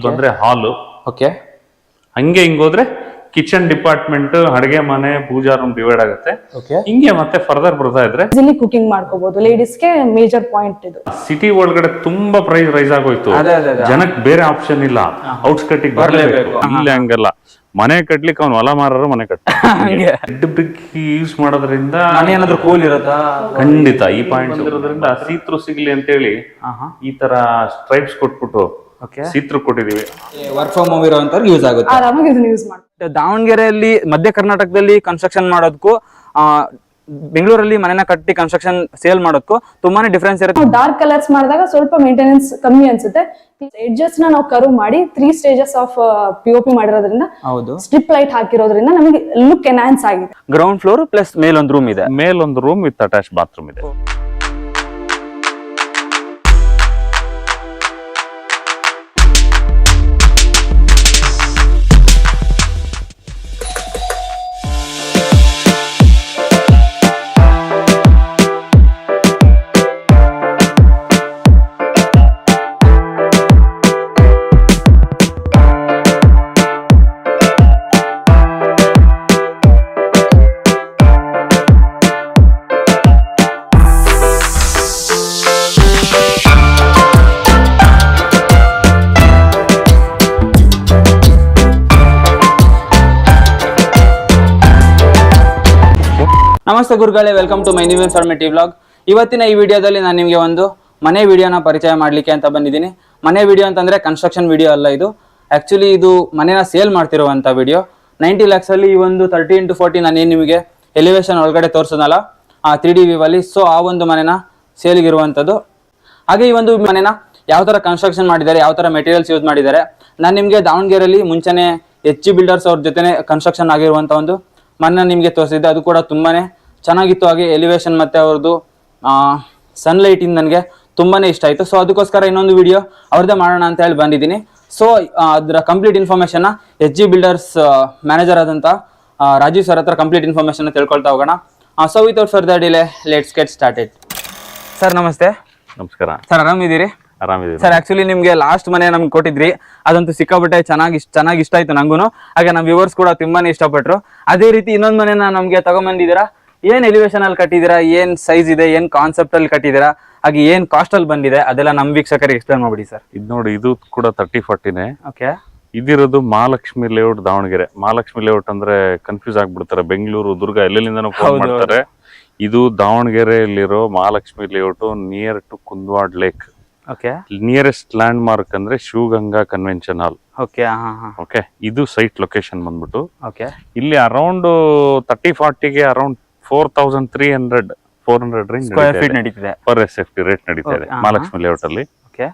ಬಂದ್ರೆ ಹಾಲು. ಓಕೆ. ಹಂಗೆ ಹಿಂಗೋದ್ರೆ ಕಿಚನ್ ಡಿಪಾರ್ಟ್ಮೆಂಟ್, ಅಡಿಗೆ ಮನೆ, ಪೂಜಾ ರೂಮ್ ಡಿವೈಡ್ ಆಗುತ್ತೆ. ಹಿಂಗೆ ಮತ್ತೆ ಫರ್ದರ್ ಬರ್ತಾ ಇದ್ರೆ ಕುಕಿಂಗ್ ಮಾಡ್ಕೋಬಹುದು. ಲೇಡೀಸ್ಗೆ ಮೇಜರ್ ಪಾಯಿಂಟ್ ಇದು. ಸಿಟಿ ಒಳಗಡೆ ತುಂಬಾ ಪ್ರೈಸ್ ರೈಸ್ ಆಗೋಯ್ತು, ಜನಕ್ಕೆ ಬೇರೆ ಆಪ್ಷನ್ ಇಲ್ಲ, ಔಟ್ಸ್ಕಟ್ಟಿಗೆ ಬರಲೇಬೇಕು. ಇಲ್ಲಿ ಹಂಗಲ್ಲ, ಮನೆ ಕಟ್ಲಿಕ್ಕೆ ಅವ್ನು ಹೊಲ ಮಾರರು ಮನೆ ಕಟ್ಟ ಬ್ರಿಕ್ ಯೂಸ್ ಮಾಡೋದ್ರಿಂದ ಏನಾದ್ರು ಕೂಲ್ ಇರತ್ತಾ? ಖಂಡಿತ ಈ ಪಾಯಿಂಟ್ ಇರೋದ್ರಿಂದ ಸೀತ್ರು ಸಿಗ್ಲಿ ಅಂತೇಳಿ ಈ ತರ ಸ್ಟ್ರೈಪ್ಸ್ ಕೊಟ್ಬಿಟ್ಟು ಸೀತ್ರು ಕೊಟ್ಟಿದೀವಿ. ವರ್ಕ್ ಫ್ರಮ್ ಹೋಮ್ ಇರೋಂಥವ್ರು ಯೂಸ್ ಆಗುತ್ತೆ, ಆರಾಮಾಗಿ ಇದನ್ನ ಯೂಸ್ ಮಾಡಿ. ದಾವಣಗೆರೆಯಲ್ಲಿ ಮಧ್ಯ ಕರ್ನಾಟಕದಲ್ಲಿ ಕನ್ಸ್ಟ್ರಕ್ಷನ್ ಮಾಡೋದಕ್ಕೂ ಬೆಂಗಳೂರಲ್ಲಿ ಮನೆನ ಕಟ್ಟಿ ಕನ್ಸ್ಟ್ರಕ್ಷನ್ ಸೇಲ್ ಮಾಡೋದಕ್ಕೂ ತುಂಬಾನೇ ಡಿಫ್ರೆನ್ಸ್ ಇರುತ್ತೆ. ಡಾರ್ಕ್ ಕಲರ್ಸ್ ಮಾಡಿದಾಗ ಸ್ವಲ್ಪ ಮೇಂಟೆನೆನ್ಸ್ ಕಮ್ಮಿ ಅನ್ಸುತ್ತೆ. ಎಡ್ಜಸ್ ನ ನಾವು ಕರ್ವ್ ಮಾಡಿ 3 ಸ್ಟೇಜಸ್ ಆಫ್ POP ಮಾಡಿರೋದ್ರಿಂದ, ಸ್ಟ್ರಿಪ್ ಲೈಟ್ ಹಾಕಿರೋದ್ರಿಂದ ನಮಗೆ ಲುಕ್ ಎನ್ಹಾನ್ಸ್ ಆಗಿದೆ. ಗ್ರೌಂಡ್ ಫ್ಲೋರ್ ಪ್ಲಸ್ ಮೇಲೊಂದು ರೂಮ್ ಇದೆ, ಮೇಲೊಂದು ರೂಮ್ ವಿತ್ ಅಟ್ಯಾಚ್ ಬಾತ್ರೂಮ್ ಇದೆ. ನಮಸ್ತೆ ಗುರುಗಳೇ, welcome to my new informative vlog. ಇವತ್ತಿನ ಈ ವಿಡಿಯೋದಲ್ಲಿ ನಾನು ನಿಮಗೆ ಒಂದು ಮನೆ ವಿಡಿಯೋನ ಪರಿಚಯ ಮಾಡಲಿಕ್ಕೆ ಅಂತ ಬಂದಿದ್ದೀನಿ. ಮನೆ ವಿಡಿಯೋ ಅಂತಂದ್ರೆ ಕನ್ಸ್ಟ್ರಕ್ಷನ್ ವಿಡಿಯೋ ಅಲ್ಲ ಇದು. ಆಕ್ಚುಲಿ ಇದು ಮನೆನ ಸೇಲ್ ಮಾಡ್ತಿರುವಂತ ವಿಡಿಯೋ. 90 lakhs ಅಲ್ಲಿ ಈ ಒಂದು 30x40 ನಾನೇನು ನಿಮಗೆ ಎಲಿವೇಶನ್ ಒಳಗಡೆ ತೋರಿಸೋದಲ್ಲ, ಆ 3D ವ್ಯೂ ಅಲ್ಲಿ. ಸೊ ಆ ಒಂದು ಮನೆನ ಸೇಲ್ಗೆ ಇರುವಂಥದ್ದು. ಹಾಗೆ ಈ ಒಂದು ಮನೆನ ಯಾವ ತರ ಕನ್ಸ್ಟ್ರಕ್ಷನ್ ಮಾಡಿದ್ದಾರೆ, ಯಾವ ತರ ಮೆಟೀರಿಯಲ್ಸ್ ಯೂಸ್ ಮಾಡಿದ್ದಾರೆ, ನಾನು ನಿಮಗೆ ದಾವಣಗೆರೆಯಲ್ಲಿ ಮುಂಚೆನೆ HG ಬಿಲ್ಡರ್ಸ್ ಅವ್ರ ಜೊತೆ ಕನ್ಸ್ಟ್ರಕ್ಷನ್ ಆಗಿರುವಂತ ಒಂದು ಮನೆ ನಿಮಗೆ ತೋರಿಸಿದ್ದೆ. ಅದು ಕೂಡ ತುಂಬಾನೇ ಚೆನ್ನಾಗಿತ್ತು. ಹಾಗೆ ಎಲಿವೇಶನ್ ಮತ್ತೆ ಅವ್ರದ್ದು ಸನ್ಲೈಟ್ ಇಂದ ನನಗೆ ತುಂಬಾನೇ ಇಷ್ಟ ಆಯ್ತು. ಸೊ ಅದಕ್ಕೋಸ್ಕರ ಇನ್ನೊಂದು ವಿಡಿಯೋ ಅವ್ರದ್ದೇ ಮಾಡೋಣ ಅಂತ ಹೇಳಿ ಬಂದಿದ್ದೀನಿ. ಸೊ ಅದರ complete information HG builders manager ಆದಂತ ರಾಜೀವ್ ಸರ್ ಹತ್ರ ಕಂಪ್ಲೀಟ್ ಇನ್ಫಾರ್ಮೇಶನ್ ತಿಳ್ಕೊಳ್ತಾ ಹೋಗೋಣ. So without further delay let's get started. Sir ನಮಸ್ತೆ. ನಮಸ್ಕಾರ ಸರ್, ಆರಾಮಿದ್ದೀರಿ? ಆರಾಮಿದ್ದೀರಿ ಸರ್. ಆಕ್ಚುಲಿ ನಿಮ್ಗೆ ಲಾಸ್ಟ್ ಮನೆ ನಮ್ಗೆ ಕೊಟ್ಟಿದ್ರಿ, ಅದಂತೂ ಸಿಕ್ಕಾಪಟ್ಟೆ ಚೆನ್ನಾಗಿ ಇಷ್ಟ ಆಯ್ತು ನಂಗೂನು. ಹಾಗೆ ನಮ್ಮ ವ್ಯೂವರ್ಸ್ ಕೂಡ ತುಂಬಾನೇ ಇಷ್ಟಪಟ್ರು. ಅದೇ ರೀತಿ ಇನ್ನೊಂದು ಮನೆನ ನಮ್ಗೆ ತಗೊಂಡ್ಬಂದಿದ್ದೀರಾ. ಏನ್ ಎಲಿವೇಶನ್ ಅಲ್ಲಿ ಕಟ್ಟಿದೀರಾ, ಏನ್ ಸೈಜ್ ಇದೆ, ಏನ್ ಕಾನ್ಸೆಪ್ಟ್ ಅಲ್ಲಿ ಕಟ್ಟಿದೀರಾ, ಹಾಗೆ ಏನ್ ಕಾಸ್ಟ್ ಅಲ್ಲಿ ಬಂದಿದೆ, ಅದೆಲ್ಲ ನಮ್ ವೀಕ್ಷಕರಿಗೆ ಎಕ್ಸ್ಪ್ಲೇನ್ ಮಾಡ್ಬಿಡಿ ಸರ್. ಇದು ನೋಡಿ, ಇದು ಕೂಡ 30-40ನೇ. ಓಕೆ. ಇದಿರೋದು ಮಹಾಲಕ್ಷ್ಮಿ ಲೇಔಟ್ ದಾವಣಗೆರೆ. ಮಹಾಲಕ್ಷ್ಮಿ ಲೇಔಟ್ ಅಂದ್ರೆ ಕನ್ಫ್ಯೂಸ್ ಆಗ್ಬಿಡ್ತಾರೆ, ಬೆಂಗಳೂರು, ದುರ್ಗ ಎಲ್ಲೆಲ್ಲಿಂದನೂ ಫೋನ್ ಮಾಡ್ತಾರೆ. ಇದು ದಾವಣಗೆರೆಯಲ್ಲಿರೋ Mahalakshmi layout, near to Kundawad lake. Okay. Nearest landmark ಅಂದ್ರೆ Shivaganga convention hall. Okay. Okay. ಇದು ಸೈಟ್ ಲೊಕೇಶನ್ ಬಂದ್ಬಿಟ್ಟು ಓಕೆ. ಇಲ್ಲಿ ಅರೌಂಡ್ 30-40ಗೆ ಅರೌಂಡ್ 4,300 ಸ್ಕ್ವೇರ್ ಫೀಟ್ ನಡೀತಿದೆ ಪರ್ SFT ರೇಟ್ ನಡೀತಾ ಇದೆ ಮಹಾಲಕ್ಷ್ಮಿ ಲೇಔಟ್ ಅಲ್ಲಿ. ಓಕೆ.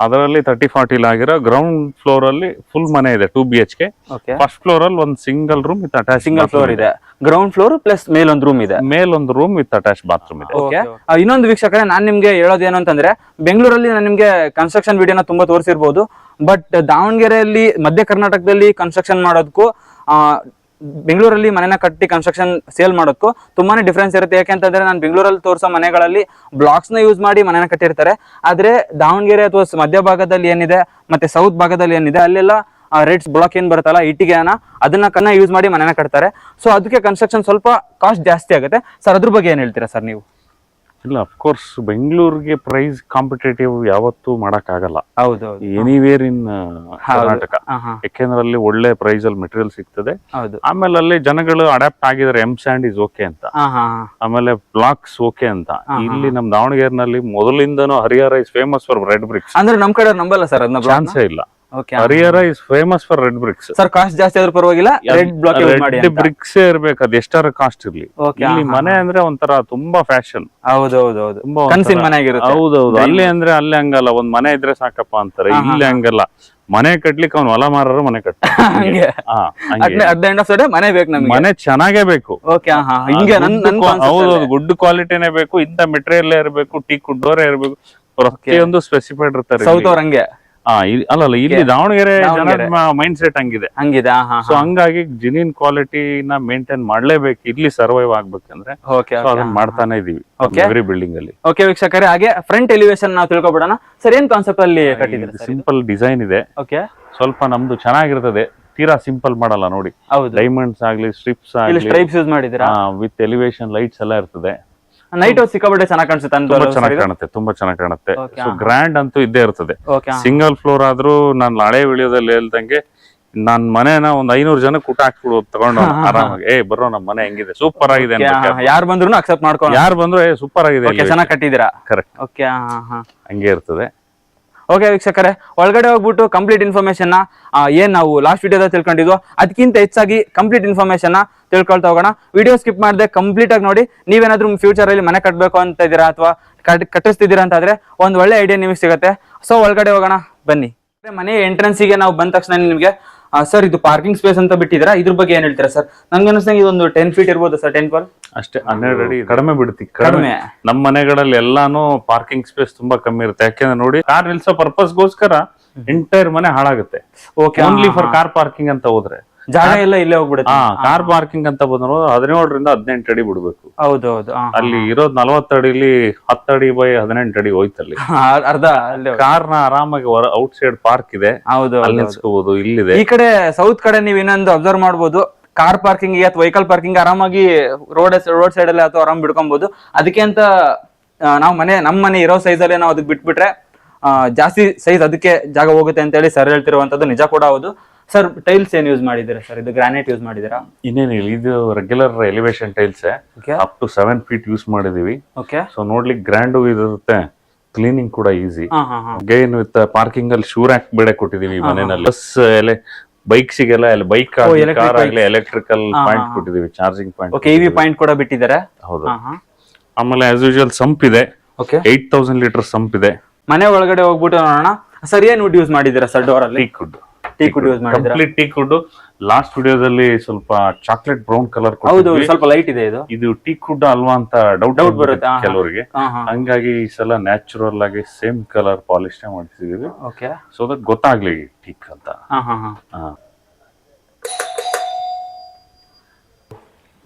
ಅದರಲ್ಲಿ 30-40 ಆಗಿರೋ ಗ್ರೌಂಡ್ ಫ್ಲೋರ್ ಅಲ್ಲಿ ಫುಲ್ ಮನೆ ಇದೆ, 2 BHK. ಫಸ್ಟ್ ಫ್ಲೋರ್ ಅಲ್ಲಿ ಒಂದು single room with attach single floor ಇದೆ. ಗ್ರೌಂಡ್ ಫ್ಲೋರ್ ಪ್ಲಸ್ ಮೇಲೊಂದು ರೂಮ್ ಇದೆ, ಮೇಲೊಂದು ರೂಮ್ ವಿತ್ ಅಟ್ಯಾಚ್ ಬಾತ್ರೂಮ್ ಇದೆ. ಓಕೆ. ಇನ್ನೊಂದು ವೀಕ್ಷಕರೇ, ನಾನ್ ನಿಮ್ಗೆ ಹೇಳೋದೇನು ಅಂತಂದ್ರೆ, ಬೆಂಗಳೂರಲ್ಲಿ ನಾನು ನಿಮ್ಗೆ ಕನ್ಸ್ಟ್ರಕ್ಷನ್ ವಿಡಿಯೋನ ತುಂಬಾ ತೋರಿಸಿರ್ಬೋದು. ಬಟ್ ದಾವಣಗೆರೆಯಲ್ಲಿ ಮಧ್ಯ ಕರ್ನಾಟಕದಲ್ಲಿ ಕನ್ಸ್ಟ್ರಕ್ಷನ್ ಮಾಡೋದಕ್ಕೂ ಬೆಂಗಳೂರಲ್ಲಿ ಮನೆನ ಕಟ್ಟಿ ಕನ್ಸ್ಟ್ರಕ್ಷನ್ ಸೇಲ್ ಮಾಡೋದಕ್ಕೂ ತುಂಬಾನೇ ಡಿಫ್ರೆನ್ಸ್ ಇರುತ್ತೆ. ಯಾಕೆಂತಂದ್ರೆ ನಾನು ಬೆಂಗಳೂರಲ್ಲಿ ತೋರಿಸೋ ಮನೆಗಳಲ್ಲಿ ಬ್ಲಾಕ್ಸ್ ನ ಯೂಸ್ ಮಾಡಿ ಮನೆನ ಕಟ್ಟಿರ್ತಾರೆ. ಆದ್ರೆ ದಾವಣಗೆರೆ ಅಥವಾ ಮಧ್ಯ ಭಾಗದಲ್ಲಿ ಏನಿದೆ ಮತ್ತೆ ಸೌತ್ ಭಾಗದಲ್ಲಿ ಏನಿದೆ ಅಲ್ಲೆಲ್ಲ ರೇಟ್ಸ್ ಬ್ಲಾಕ್ ಏನ್ ಬರುತ್ತಲ್ಲ, ಇಟ್ಟಿಗೆನ ಅದನ್ನ ಯೂಸ್ ಮಾಡಿ ಮನೆನ ಕಟ್ತಾರೆ. ಸೊ ಅದಕ್ಕೆ ಕನ್ಸ್ಟ್ರಕ್ಷನ್ ಸ್ವಲ್ಪ ಕಾಸ್ಟ್ ಜಾಸ್ತಿ ಆಗುತ್ತೆ. ಸರ್ ಅದ್ರ ಬಗ್ಗೆ ಏನ್ ಹೇಳ್ತೀರಾ ಸರ್ ನೀವು? ಇಲ್ಲ, ಅಫ್ಕೋರ್ಸ್ ಬೆಂಗಳೂರಿಗೆ ಪ್ರೈಸ್ ಕಾಂಪಿಟೇಟಿವ್ ಯಾವತ್ತೂ ಮಾಡಕ್ ಆಗಲ್ಲ. ಹೌದು. ಎನಿವೇರ್ ಇನ್ ಕರ್ನಾಟಕ, ಯಾಕೆಂದ್ರೆ ಅಲ್ಲಿ ಒಳ್ಳೆ ಪ್ರೈಸ್ ಅಲ್ಲಿ ಮೆಟೀರಿಯಲ್ ಸಿಗ್ತದೆ. ಆಮೇಲೆ ಅಲ್ಲಿ ಜನಗಳು ಅಡಾಪ್ಟ್ ಆಗಿದ್ದಾರೆ, ಎಂ ಸ್ಯಾಂಡ್ ಇಸ್ ಓಕೆ ಅಂತ, ಆಮೇಲೆ ಬ್ಲಾಕ್ಸ್ ಓಕೆ ಅಂತ. ಇಲ್ಲಿ ನಮ್ ದಾವಣಗೆರೆನಲ್ಲಿ ಮೊದಲಿಂದನೂ Harihar is famous for red bricks. ಅಂದ್ರೆ ನಮ್ ಕಡೆ ನಂಬಲ್ಲ ಸರ್, ಅದನ್ನ ಚಾನ್ಸೇ ಇಲ್ಲ. Harihar is famous for red bricks. Sir cost ಜಾಸ್ತಿ ಆದ್ರೂ ಪರವಾಗಿಲ್ಲ, ರೆಡ್ ಬ್ಲಾಕ್ ರೆಡ್ ಬ್ರಿಕ್ಸ್ ಇರ್ಬೇಕು, ಅದು ಎಷ್ಟಾರ ಕಾಸ್ಟ್ ಇರ್ಲಿ. ಇಲ್ಲಿ ಮನೆ ಅಂದ್ರೆ ಒಂಥರ ತುಂಬಾ ಫ್ಯಾಷನ್. ಹೌದೌದು. ಹೌದೌದು. ಅಲ್ಲಿ ಅಂದ್ರೆ ಅಲ್ಲಿ ಹಂಗಲ್ಲ, ಒಂದ್ ಮನೆ ಇದ್ರೆ ಸಾಕಪ್ಪ ಅಂತಾರೆ. ಇಲ್ಲಿ ಹಂಗಲ್ಲ, ಮನೆ ಕಟ್ಲಿಕ್ಕೆ ಅವ್ನು ಹೊಲ ಮಾರರು ಮನೆ ಕಟ್ಟ. ಮನೆ ಬೇಕು ನಮ್ಗೆ, ಮನೆ ಚೆನ್ನಾಗೇ ಬೇಕು. ಹೌದೌದು, ಗುಡ್ ಕ್ವಾಲಿಟಿನೇ ಬೇಕು, ಇಂತ ಮೆಟೀರಿಯಲ್ ಇರಬೇಕು, ಟೀಕ್ ಡೋರ್ ಇರಬೇಕು, ಪ್ರತಿಯೊಂದು ಸ್ಪೆಸಿಫೈಡ್ ಇರ್ತಾರೆ. ಸೌತ್ ಅವ್ರ ಹಂಗೆ ಅಲ್ಲಲ್ಲ ಇಲ್ಲಿ ದಾವಣಗೆರೆ ಮೈಂಡ್ ಸೆಟ್ ಹಂಗಿದೆ. ಸೊ ಹಂಗಾಗಿ ಜಿನಿನ್ ಕ್ವಾಲಿಟಿನ ಮೇಂಟೈನ್ ಮಾಡ್ಲೇಬೇಕು ಇಲ್ಲಿ ಸರ್ವೈವ್ ಆಗ್ಬೇಕಂದ್ರೆ. ಅದನ್ನ ಮಾಡ್ತಾನೆ ಇದೀವಿ ಎವ್ರಿ ಬಿಲ್ಡಿಂಗ್ ಅಲ್ಲಿ. ಓಕೆ ವೀಕ್ಷಕರೇ, ಹಾಗೆ ಫ್ರಂಟ್ ಎಲಿವೇಶನ್ ನಾವು ತಿಳ್ಕೊಬಿಡೋಣ ಸರ್. ಏನ್ ಕಾನ್ಸೆಪ್ಟ್ ಅಲ್ಲಿ ಕಟ್ಟಿದ್ರೆ? ಸಿಂಪಲ್ ಡಿಸೈನ್ ಇದೆ. ಸ್ವಲ್ಪ ನಮ್ದು ಚೆನ್ನಾಗಿರ್ತದೆ, ತೀರಾ ಸಿಂಪಲ್ ಮಾಡಲ್ಲ ನೋಡಿ. ಡೈಮಂಡ್ಸ್ ಆಗ್ಲಿ, ಸ್ಟ್ರಿಪ್ಸ್ ಆಗ್ಲಿ, ಸ್ಟ್ರೈಪ್ಸ್ ಯೂಸ್ ಮಾಡಿದಿರಾ, ವಿತ್ ಎಲಿವೇಶನ್ ಲೈಟ್ಸ್ ಎಲ್ಲ ಇರ್ತದೆ. ನೈಟ್ ಸಿಕ್ಕಾಪಟ್ಟೆ ಚೆನ್ನಾಗಿ ಕಾಣಿಸುತ್ತೆ, ತುಂಬಾ ಚೆನ್ನಾಗಿ ಕಾಣುತ್ತೆ. ಸೊ ಗ್ರ್ಯಾಂಡ್ ಅಂತೂ ಇದ್ದೇ ಇರ್ತದೆ. ಸಿಂಗಲ್ ಫ್ಲೋರ್ ಆದ್ರೂ ನಾನು ಹಳೆ ವಿಡಿಯೋದಲ್ಲಿ ಹೇಳ್ದಂಗೆ ನಾನ್ ಮನೆನ ಒಂದ್ 500 ಜನಕ್ಕೆ ಊಟ ಹಾಕ್ಬಿಡು ತಗೊಂಡು ಆರಾಮಾಗಿ ಬರೋ ನಮ್ಮ ಮನೆ ಹೆಂಗಿದೆ, ಸೂಪರ್ ಆಗಿದೆ, ಯಾರು ಬಂದ್ರು ಅಕ್ಸೆಪ್ಟ್ ಮಾಡ್ಕೊಂಡು, ಯಾರು ಬಂದ್ರು ಸೂಪರ್ ಆಗಿದೆ, ಚೆನ್ನಾಗಿ ಕಟ್ಟಿದೀರಾ. ಕರೆಕ್ಟ್. ಓಕೆ, ಹಂಗೆ ಇರ್ತದೆ. ಓಕೆ ವೀಕ್ಷಕರೇ, ಒಳಗಡೆ ಹೋಗ್ಬಿಟ್ಟು ಕಂಪ್ಲೀಟ್ ಇನ್ಫಾರ್ಮೇಶನ್ ಏನ್ ನಾವು ಲಾಸ್ಟ್ ವಿಡಿಯೋದಲ್ಲಿ ತಿಳ್ಕೊಂಡಿದ್ವು ಅದಕ್ಕಿಂತ ಹೆಚ್ಚಾಗಿ ಕಂಪ್ಲೀಟ್ ಇನ್ಫಾರ್ಮೇಶನ್ ತಿಳ್ಕೊಳ್ತಾ ಹೋಗೋಣ. ವಿಡಿಯೋ ಸ್ಕಿಪ್ ಮಾಡದೆ ಕಂಪ್ಲೀಟ್ ಆಗಿ ನೋಡಿ. ನೀವೇನಾದ್ರೂ ಫ್ಯೂಚರ್ ಅಲ್ಲಿ ಮನೆ ಕಟ್ಟಬೇಕು ಅಂತ ಇದೀರಾ ಅಥವಾ ಕಟ್ಟಿಸ್ತಿದ್ದೀರಾ ಅಂತ ಆದ್ರೆ ಒಂದ್ ಒಳ್ಳೆ ಐಡಿಯಾ ನಿಮಗೆ ಸಿಗುತ್ತೆ. ಸೊ ಒಳಗಡೆ ಹೋಗೋಣ ಬನ್ನಿ. ಮನೆ ಎಂಟ್ರೆನ್ಸ್ ಗೆ ನಾವು ಬಂದ ತಕ್ಷಣ ನಿಮ್ಗೆ ಸರ್ ಇದು ಪಾರ್ಕಿಂಗ್ ಸ್ಪೇಸ್ ಅಂತ ಬಿಟ್ಟಿದ್ದೀರಾ, ಇದ್ರ ಬಗ್ಗೆ ಏನ್ ಹೇಳ್ತೀರಾ ಸರ್? ನಂಗೆ ಅನಿಸ್ತಂಗೆ ಇದೊಂದು 10 ಫೀಟ್ ಇರ್ಬೋದು ಸರ್, 10-12 ಅಷ್ಟೇ, 12 ಅಡಿ ಕಡಿಮೆ ಬಿಡ್ತಿ. ಕಡಿಮೆ ನಮ್ಮ ಮನೆಗಳಲ್ಲಿ ಎಲ್ಲಾನು ಪಾರ್ಕಿಂಗ್ ಸ್ಪೇಸ್ ತುಂಬಾ ಕಮ್ಮಿ ಇರುತ್ತೆ. ಯಾಕೆಂದ್ರೆ ನೋಡಿ, ಕಾರ್ ನಿಲ್ಸೋ ಪರ್ಪಸ್ಗೋಸ್ಕರ ಎಂಟೈರ್ ಮನೆ ಹಾಳಾಗುತ್ತೆ. ಓನ್ಲಿ ಫಾರ್ ಕಾರ್ ಪಾರ್ಕಿಂಗ್ ಅಂತ ಹೋದ್ರೆ ಜಾಗ ಎಲ್ಲ ಇಲ್ಲೇ ಹೋಗ್ಬಿಡುತ್ತೆ. ಕಾರ್ ಪಾರ್ಕಿಂಗ್ ಅಂತ ಬಂದ್ರು 17ರಿಂದ 18 ಅಡಿ ಬಿಡ್ಬೇಕು. ಹೌದೌದು, ಅಲ್ಲಿ ಇರೋದ್ 40 ಅಡಿಲಿ 10 ಅಡಿ ಬೈ 18 ಅಡಿ ಹೋಯ್ತಲ್ಲಿ. ಅರ್ಧ ಕಾರ್ನ ಆರಾಮಾಗಿ ಔಟ್ ಸೈಡ್ ಪಾರ್ಕ್ ಇದೆ, ಅಲ್ಲಿ ನಿಲ್ಸ್ಕೋಬಹುದು. ಇಲ್ಲಿದೆ ಈ ಕಡೆ ಸೌತ್ ಕಡೆ ನೀವು ಇನ್ನೊಂದು ಅಬ್ಸರ್ವ್ ಮಾಡ್ಬೋದು, ಕಾರ್ ಪಾರ್ಕಿಂಗ್ ಅಥವಾ ವೆಹಿಕಲ್ ಪಾರ್ಕಿಂಗ್ ಆರಾಮಾಗಿ ರೋಡ್ ಸೈಡ್ ಅಲ್ಲಿ ಅಥವಾ ಆರಾಮ್ ಬಿಡ್ಕೊಬಹುದು. ಅದಕ್ಕೆ ಅಂತ ನಾವು ನಮ್ಮ ಮನೆ ಇರೋ ಸೈಜ್ ಅಲ್ಲೇ ನಾವು ಅದಕ್ಕೆ ಬಿಟ್ಬಿಟ್ರೆ ಜಾಸ್ತಿ ಸೈಜ್ ಅದಕ್ಕೆ ಜಾಗ ಹೋಗುತ್ತೆ ಅಂತ ಹೇಳಿ ಸರ್ ಹೇಳ್ತಿರುವಂತದ್ದು ನಿಜ ಕೂಡ ಹೌದು. ಸರ್ ಟೈಲ್ಸ್ ಏನ್ ಯೂಸ್ ಮಾಡಿದ್ದೀರಾ ಸರ್? ಇದು ಗ್ರಾನೈಟ್ ಯೂಸ್ ಮಾಡಿದ್ದೀರಾ? ಇನ್ನೇನಿಲ್ಲ, ಇದು regular elevation tiles up to 7 feet use ಮಾಡಿದೀವಿ. ಸೊ ನೋಡ್ಲಿಕ್ಕೆ ಗ್ರ್ಯಾಂಡ್ ಇರುತ್ತೆ, ಕ್ಲೀನಿಂಗ್ ಕೂಡ ಈಸಿ. ಗೇನ್ ವಿತ್ ಪಾರ್ಕಿಂಗ್ ಅಲ್ಲಿ ಶೂ ರ್ಯಾಕ್ ಬೇಡ ಕೊಟ್ಟಿದೀವಿ ಮನೆಯಲ್ಲಿ. ಬಸ್ ಬೈಕ್ಸಿಗೆಲ್ಲ ಬೈಕ್ ಕಾರ್ ಆಗ್ಲಿ ಎಲೆಕ್ಟ್ರಿಕಲ್ ಪಾಯಿಂಟ್ ಕೊಟ್ಟಿದೀವಿ, ಚಾರ್ಜಿಂಗ್ ಪಾಯಿಂಟ್, EV ಪಾಯಿಂಟ್ ಕೂಡ ಬಿಟ್ಟಿದ್ದಾರೆ. ಹೌದು. ಆಮೇಲೆ ಆಸ್ ಯೂಶುವಲ್ ಸಂಪ್ ಇದೆ, 8000 ಲೀಟರ್ ಸಂಪ್ ಇದೆ. ಮನೆ ಒಳಗಡೆ ಹೋಗ್ಬಿಟ್ಟು ನೋಡೋಣ ಸರ್, ಏನ್ ವುಡ್ ಯೂಸ್ ಮಾಡಿದ್ದೀರಾ ಸರ್? ಡೋರ್ ಅಲ್ಲಿ ಟೀಕ್ ವುಡ್ ಯೂಸ್ ಮಾಡಿದ್ದೀರಾ? Complete teak wood. ಲಾಸ್ಟ್ ವಿಡಿಯೋದಲ್ಲಿ ಸ್ವಲ್ಪ ಚಾಕ್ಲೇಟ್ ಬ್ರೌನ್ ಕಲರ್ ಹೌದು, ಸ್ವಲ್ಪ ಲೈಟ್ ಇದೆ. ಇದು ಟೀಕ್ ವುಡ್ ಅಲ್ವಾ ಅಂತ ಡೌಟ್ ಬರುತ್ತೆ ಕೆಲವರಿಗೆ. ಹಂಗಾಗಿ ಈ ಸಲ ನ್ಯಾಚುರಲ್ ಆಗಿ ಸೇಮ್ ಕಲರ್ ಪಾಲಿಶ್ ಮಾಡಿಸಿದೀವಿ, ಸೊ ದಟ್ ಗೊತ್ತಾಗ್ಲಿ ಟೀಕ್ ಅಂತ.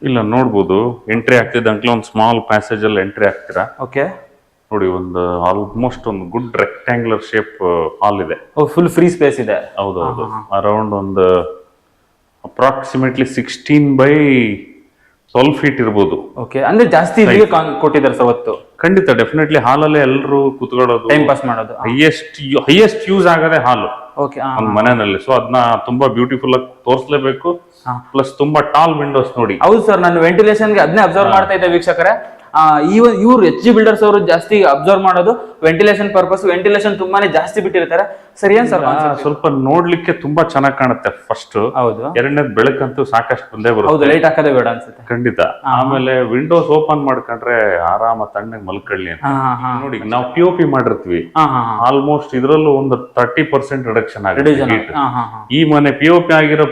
ಇಲ್ಲ ನೋಡ್ಬೋದು, ಎಂಟ್ರಿ ಆಗ್ತಿದ್ದಂಕ್ಲೆ ಒಂದು ಸ್ಮಾಲ್ ಪ್ಯಾಸೇಜ್ ಅಲ್ಲಿ ಎಂಟ್ರಿ ಆಗ್ತೀರಾ. ನೋಡಿ, ಒಂದು ಆಲ್ಮೋಸ್ಟ್ ಒಂದು ಗುಡ್ ರೆಕ್ಟ್ಯಾಂಗ್ಯುಲರ್ ಶೇಪ್ ಹಾಲ್ ಇದೆ. ಫುಲ್ ಫ್ರೀ ಸ್ಪೇಸ್ ಇದೆ. ಹೌದೌದು, ಅರೌಂಡ್ ಒಂದು ಅಪ್ರಾಕ್ಸಿಮೇಟ್ಲಿ 16 ಬೈ 12 ಫೀಟ್ ಇರ್ಬೋದು. ಅಂದ್ರೆ ಜಾಸ್ತಿ ಕೊಟ್ಟಿದ್ದಾರೆ ಸರ್ ಹೊತ್ತು. ಖಂಡಿತ, ಡೆಫಿನೆಟ್ಲಿ ಹಾಲಲ್ಲೇ ಎಲ್ಲರೂ ಕುತ್ಕೊಳ್ಳೋದು, ಟೈಮ್ ಪಾಸ್ ಮಾಡೋದು. ಹೈಯೆಸ್ಟ್ ಯೂಸ್ ಆಗದೆ ಹಾಲು ಒಂದ್ ಮನೆಯಲ್ಲಿ. ಸೊ ಅದನ್ನ ತುಂಬಾ ಬ್ಯೂಟಿಫುಲ್ ಆಗಿ ತೋರಿಸಲೇಬೇಕು. ಪ್ಲಸ್ ತುಂಬಾ ಟಾಲ್ ವಿಂಡೋಸ್ ನೋಡಿ. ಹೌದು ಸರ್, ನಾನು ವೆಂಟಿಲೇಷನ್ ಗೆ ಅದನ್ನೇ ಅಬ್ಸರ್ವ್ ಮಾಡ್ತಾ ಇದ್ದೆ ವೀಕ್ಷಕರೇ. ಇವ್ರು HG ಬಿಲ್ಡರ್ಸ್ ಅವರು ಜಾಸ್ತಿ ಅಬ್ಸರ್ವ್ ಮಾಡೋದು ವೆಂಟಿಲೇಷನ್ ಪರ್ಪಸ್. ವೆಂಟಿಲೇಷನ್ ತುಂಬಾನೇ ಜಾಸ್ತಿ ಬಿಟ್ಟಿರ್ತಾರೆ. ಸರಿ ಏನ್ ಸರ್? ಸ್ವಲ್ಪ ನೋಡ್ಲಿಕ್ಕೆ ತುಂಬಾ ಚೆನ್ನಾಗಿ ಕಾಣುತ್ತೆ ಫಸ್ಟ್. ಹೌದು. ಎರಡನೇದ್ ಬೆಳಕಂತೂ ಸಾಕಷ್ಟು ಬಂದೇ ಬರುತ್ತೆ. ಹೌದು, ಲೈಟ್ ಹಾಕದೇ ಬೇಡ ಅನ್ಸುತ್ತೆ. ಖಂಡಿತ. ಆಮೇಲೆ ವಿಂಡೋಸ್ ಓಪನ್ ಮಾಡ್ಕೊಂಡ್ರೆ ಆರಾಮ ತಣ್ಣಗೆ ಮಲ್ಕೊಳ್ಳಿ ಅಂತ. ನೋಡಿ, ನಾವು POP ಮಾಡಿರ್ತೀವಿ, ಆಲ್ಮೋಸ್ಟ್ ಇದ್ರಲ್ಲೂ ಒಂದು 30% ರಿಡಕ್ಷನ್ ಆಗುತ್ತೆ. ಈ ಮನೆ POP ಆಗಿರೋ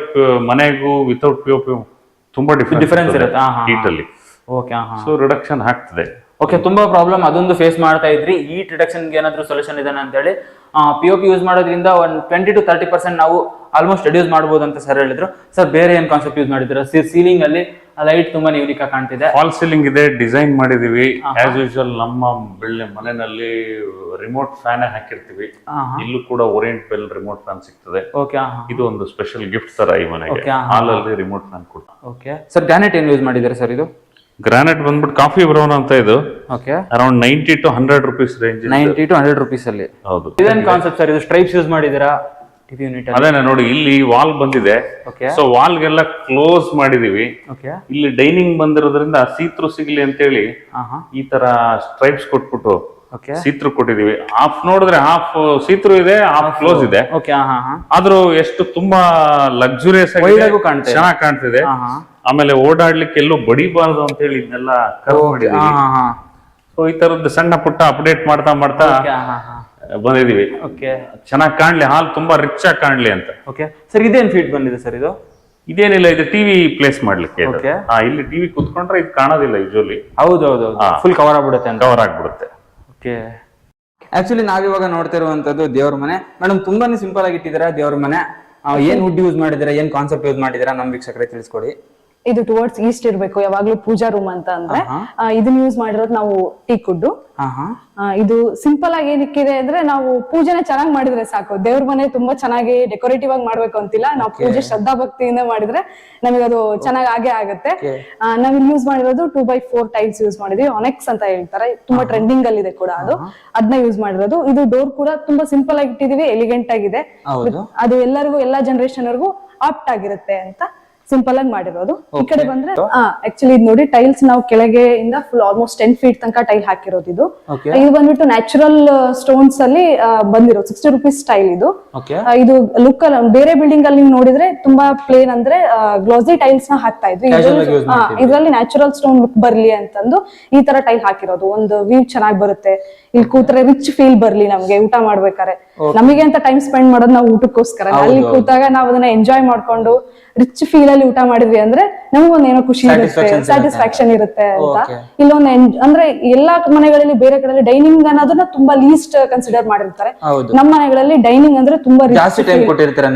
ಮನೆಗೂ ವಿತೌಟ್ POP ತುಂಬಾ ಡಿಫರೆನ್ಸ್ ಇರುತ್ತೆ ಹೀಟ್ ಅಲ್ಲಿ. ಸೊ ರಿಡಕ್ಷನ್ ಆಗ್ತದೆ. ತುಂಬಾ ಪ್ರಾಬ್ಲಮ್ ಅದೊಂದು ಫೇಸ್ ಮಾಡ್ತಾ ಇದ್ರಿ. ಹೀಟ್ ರಿಡಕ್ಷನ್ ಏನಾದ್ರು ಸೊಲ್ಯೂಷನ್ ಇದೆ ಅಂತ ಹೇಳಿ POP ಯೂಸ್ ಮಾಡೋದ್ರಿಂದ ಒಂದು 20 to 30% ನಾವು ಆಲ್ಮೋಸ್ಟ್ ರೆಡ್ಯೂಸ್ ಮಾಡಬಹುದು ಅಂತ ಸರ್ ಹೇಳಿದ್ರು. ಸರ್ ಬೇರೆ ಏನ್ ಕಾನ್ಸೆಪ್ಟ್ ಯೂಸ್ ಮಾಡಿದ್ರ? ಸೀಲಿಂಗ್ ಅಲ್ಲಿ ಲೈಟ್ ತುಂಬಾ ಯೂನಿಕ್ ಆಗಿ ಕಾಣ್ತಿದೆ. ಫಾಲ್ ಸೀಲಿಂಗ್ ಇದೆ, ಡಿಸೈನ್ ಮಾಡಿದೀವಿ. ಆಸ್ ಯೂಶುವಲ್ ನಮ್ಮ ಮನೆಯಲ್ಲಿ ರಿಮೋಟ್ ಫ್ಯಾನ್ ಹಾಕಿರ್ತೀವಿ. ಇಲ್ಲೂ ಕೂಡ ಓರಿಯಂಟ್ ಬೆಲ್ ರಿಮೋಟ್ ಫ್ಯಾನ್ ಸಿಗ್ತದೆ. ಇದು ಒಂದು ಸ್ಪೆಷಲ್ ಗಿಫ್ಟ್ ತರ ಈ ಮನೆಗೆ. ಹಾಲಲ್ಲಿ ರಿಮೋಟ್ ಫ್ಯಾನ್ ಕೂಡ. ಸರ್ ಗ್ರಾನೈಟ್ ಏನ್ ಯೂಸ್ ಮಾಡಿದ್ದಾರೆ ಸರ್? ಇದು ಗ್ರಾನೈಟ್ ಬಂದ್ಬಿಟ್ಟು ಕಾಫಿ ಬ್ರೌನ್ ಅಂತ. ಇದು around 90 to 100 rupees range. 90 to 100 rupees ಅಲ್ಲಿ. ಹೌದು. ಇದೇನ್ ಕಾನ್ಸೆಪ್ಟ್ ಸರ್? ಇದು ಸ್ಟ್ರೈಪ್ಸ್ ಯೂಸ್ ಮಾಡಿದೀರಾ? ಅದೇನ ನೋಡಿ, ಇಲ್ಲಿ ವಾಲ್ ಬಂದಿದೆ. ಸೊ ವಾಲ್ ಗೆಲ್ಲ ಕ್ಲೋಸ್ ಮಾಡಿದೀವಿ. ಇಲ್ಲಿ ಡೈನಿಂಗ್ ಬಂದಿರೋದ್ರಿಂದ ಸೀತ್ರು ಸಿಗ್ಲಿ ಅಂತ ಹೇಳಿ ಈ ತರ ಸ್ಟ್ರೈಪ್ಸ್ ಕೊಟ್ಬಿಟ್ಟು ಸೀತ್ರು ಕೊಟ್ಟಿದೀವಿ. ಹಾಫ್ ನೋಡಿದ್ರೆ ಹಾಫ್ ಸೀತ್ರು ಇದೆ, ಹಾಫ್ ಕ್ಲೋಸ್ ಇದೆ. ಆದ್ರೂ ಎಷ್ಟು ತುಂಬಾ ಲಕ್ಸುರಿಯಸ್ ಆಗಿ ಚೆನ್ನಾಗಿ ಕಾಣ್ತಿದೆ. ಆಮೇಲೆ ಓಡಾಡ್ಲಿಕ್ಕೆ ಎಲ್ಲೂ ಬಡಿಬಾರ್ದು ಅಂತ ಹೇಳಿ ಇದನ್ನೆಲ್ಲ ಕವರ್ ಮಾಡಿದೀವಿ. ಸೊ ಈ ತರದ್ದು ಸಣ್ಣ ಪುಟ್ಟ ಅಪ್ಡೇಟ್ ಮಾಡ್ತಾ ಬಂದಿದೀವಿ. ಚೆನ್ನಾಗಿ ಕಾಣ್ಲಿ, ಹಾಲ್ ತುಂಬಾ ರಿಚ್ ಆಗಿ ಕಾಣ್ಲಿ ಅಂತ. ಸರ್ ಇದೇನ್ ಫೀಟ್ ಬಂದಿದೆ ಸರ್? ಇದೇನಿಲ್ಲ, ಇದು ಟಿವಿ ಪ್ಲೇಸ್ ಮಾಡ್ಲಿಕ್ಕೆ. ಇಲ್ಲಿ ಟಿವಿ ಕುತ್ಕೊಂಡ್ರೆ ಇದು ಕಾಣೋದಿಲ್ಲ ಯೂಶುವಲಿ. ಹೌದೌದು, ಫುಲ್ ಕವರ್ ಆಗ್ಬಿಡುತ್ತೆ. ಕವರ್ ಆಗ್ಬಿಡುತ್ತೆ. ಆಕ್ಚುಲಿ ನಾವಿವಾಗ ನೋಡ್ತಾ ಇರುವಂತದ್ದು ದೇವ್ರ ಮನೆ. ಮೇಡಮ್ ತುಂಬಾನೇ ಸಿಂಪಲ್ ಆಗಿ ಇಟ್ಟಿದ್ದೀರಾ ದೇವ್ರ ಮನೆ. ಏನ್ ವುಡ್ ಯೂಸ್ ಮಾಡಿದಿರಾ, ಏನ್ ಕಾನ್ಸೆಪ್ಟ್ ಯೂಸ್ ಮಾಡಿದಿರಾ ನಮ್ ವೀಕ್ಷಕರೇ ತಿಳಿಸ್ಕೊಡಿ. ಇದು ಟುವರ್ಡ್ಸ್ ಈಸ್ಟ್ ಇರ್ಬೇಕು ಯಾವಾಗ್ಲೂ ಪೂಜಾ ರೂಮ್ ಅಂತ ಅಂದ್ರೆ. ಇದನ್ನ ಯೂಸ್ ಮಾಡಿರೋದು ನಾವು ಟೀಕ್ ವುಡ್. ಇದು ಸಿಂಪಲ್ ಆಗಿ ಏನಕ್ಕಿದೆ ಅಂದ್ರೆ ನಾವು ಪೂಜೆನ ಚೆನ್ನಾಗಿ ಮಾಡಿದ್ರೆ ಸಾಕು. ದೇವ್ರ ಮನೆ ತುಂಬಾ ಚೆನ್ನಾಗಿ ಡೆಕೋರೇಟಿವ್ ಆಗಿ ಮಾಡ್ಬೇಕು ಅಂತಿಲ್ಲ. ನಾವು ಪೂಜೆ ಶ್ರದ್ಧಾ ಭಕ್ತಿಯಿಂದ ಮಾಡಿದ್ರೆ ನಮಗೆ ಅದು ಚೆನ್ನಾಗಿ ಆಗೇ ಆಗುತ್ತೆ. ನಾವ್ ಇಲ್ಲಿ ಯೂಸ್ ಮಾಡಿರೋದು 2x4 ಟೈಲ್ಸ್ ಯೂಸ್ ಮಾಡಿದ್ವಿ. ಒನೆಕ್ಸ್ ಅಂತ ಹೇಳ್ತಾರೆ, ತುಂಬಾ ಟ್ರೆಂಡಿಂಗ್ ಅಲ್ಲಿ ಇದೆ ಕೂಡ ಅದು. ಅದನ್ನ ಯೂಸ್ ಮಾಡಿರೋದು. ಇದು ಡೋರ್ ಕೂಡ ತುಂಬಾ ಸಿಂಪಲ್ ಆಗಿ ಇಟ್ಟಿದೀವಿ, ಎಲಿಗೆಂಟ್ ಆಗಿದೆ. ಅದು ಎಲ್ಲರಿಗೂ ಎಲ್ಲಾ ಜನರೇಷನ್ ವರ್ಗೂ ಆಪ್ಟ್ ಆಗಿರುತ್ತೆ ಅಂತ ಸಿಂಪಲ್ ಆಗಿ ಮಾಡಿರೋದು. ಈ ಕಡೆ ಬಂದ್ರೆ ಆಕ್ಚುಲಿ ಇದು ನೋಡಿ ಟೈಲ್ಸ್ ನಾವು ಕೆಳಗೆ ಇಂದ ಫುಲ್ ಆಲ್ಮೋಸ್ಟ್ 10 feet ತನಕ ಟೈಲ್ ಹಾಕಿರೋದು. ಇದು ಬಂದ್ಬಿಟ್ಟು ನ್ಯಾಚುರಲ್ ಸ್ಟೋನ್ಸ್ ಅಲ್ಲಿ ಬಂದಿರೋದು 60 rupees ಟೈಲ್ ಇದು. ಇದು ಲುಕ್ ಬೇರೆ ಬಿಲ್ಡಿಂಗ್ ಅಲ್ಲಿ ನೋಡಿದ್ರೆ ತುಂಬಾ ಪ್ಲೇನ್ ಅಂದ್ರೆ ಗ್ಲೋಸಿ ಟೈಲ್ಸ್ ನ ಹಾಕ್ತಾ ಇದ್ವಿ. ಇದರಲ್ಲಿ ನ್ಯಾಚುರಲ್ ಸ್ಟೋನ್ ಲುಕ್ ಬರ್ಲಿ ಅಂತಂದು ಈ ತರ ಟೈಲ್ ಹಾಕಿರೋದು. ಒಂದು ವ್ಯೂ ಚೆನ್ನಾಗಿ ಬರುತ್ತೆ, ಇಲ್ಲಿ ಕೂತ್ರೆ ರಿಚ್ ಫೀಲ್ ಬರ್ಲಿ ನಮ್ಗೆ ಊಟ ಮಾಡ್ಬೇಕಾರೆ. ನಮಗೆ ಅಂತ ಟೈಮ್ ಸ್ಪೆಂಡ್ ಮಾಡೋದು ನಾವು ಊಟಕ್ಕೋಸ್ಕರ. ಅಲ್ಲಿ ಕೂತಾಗ ನಾವು ಅದನ್ನ ಎಂಜಾಯ್ ಮಾಡ್ಕೊಂಡು ರಿಚ್ ಫೀಲ್ ಅಲ್ಲಿ ಊಟ ಮಾಡಿದ್ವಿ ಅಂದ್ರೆ ನಮಗೊಂದ್ ಏನೋ ಖುಷಿ ಇರುತ್ತೆ, ಸ್ಯಾಟಿಸ್ಫ್ಯಾಕ್ಷನ್ ಇರುತ್ತೆ ಅಂತ. ಇಲ್ಲೊಂದು ಅಂದ್ರೆ ಎಲ್ಲಾ ಮನೆಗಳಲ್ಲಿ ಬೇರೆ ಕಡೆ ಡೈನಿಂಗ್ ಅನ್ನೋದನ್ನ ತುಂಬಾ ಲೀಸ್ಟ್ ಕನ್ಸಿಡರ್ ಮಾಡಿರ್ತಾರೆ. ನಮ್ಮ ಮನೆಗಳಲ್ಲಿ ಡೈನಿಂಗ್ ಅಂದ್ರೆ ತುಂಬಾ ರಿಚ್.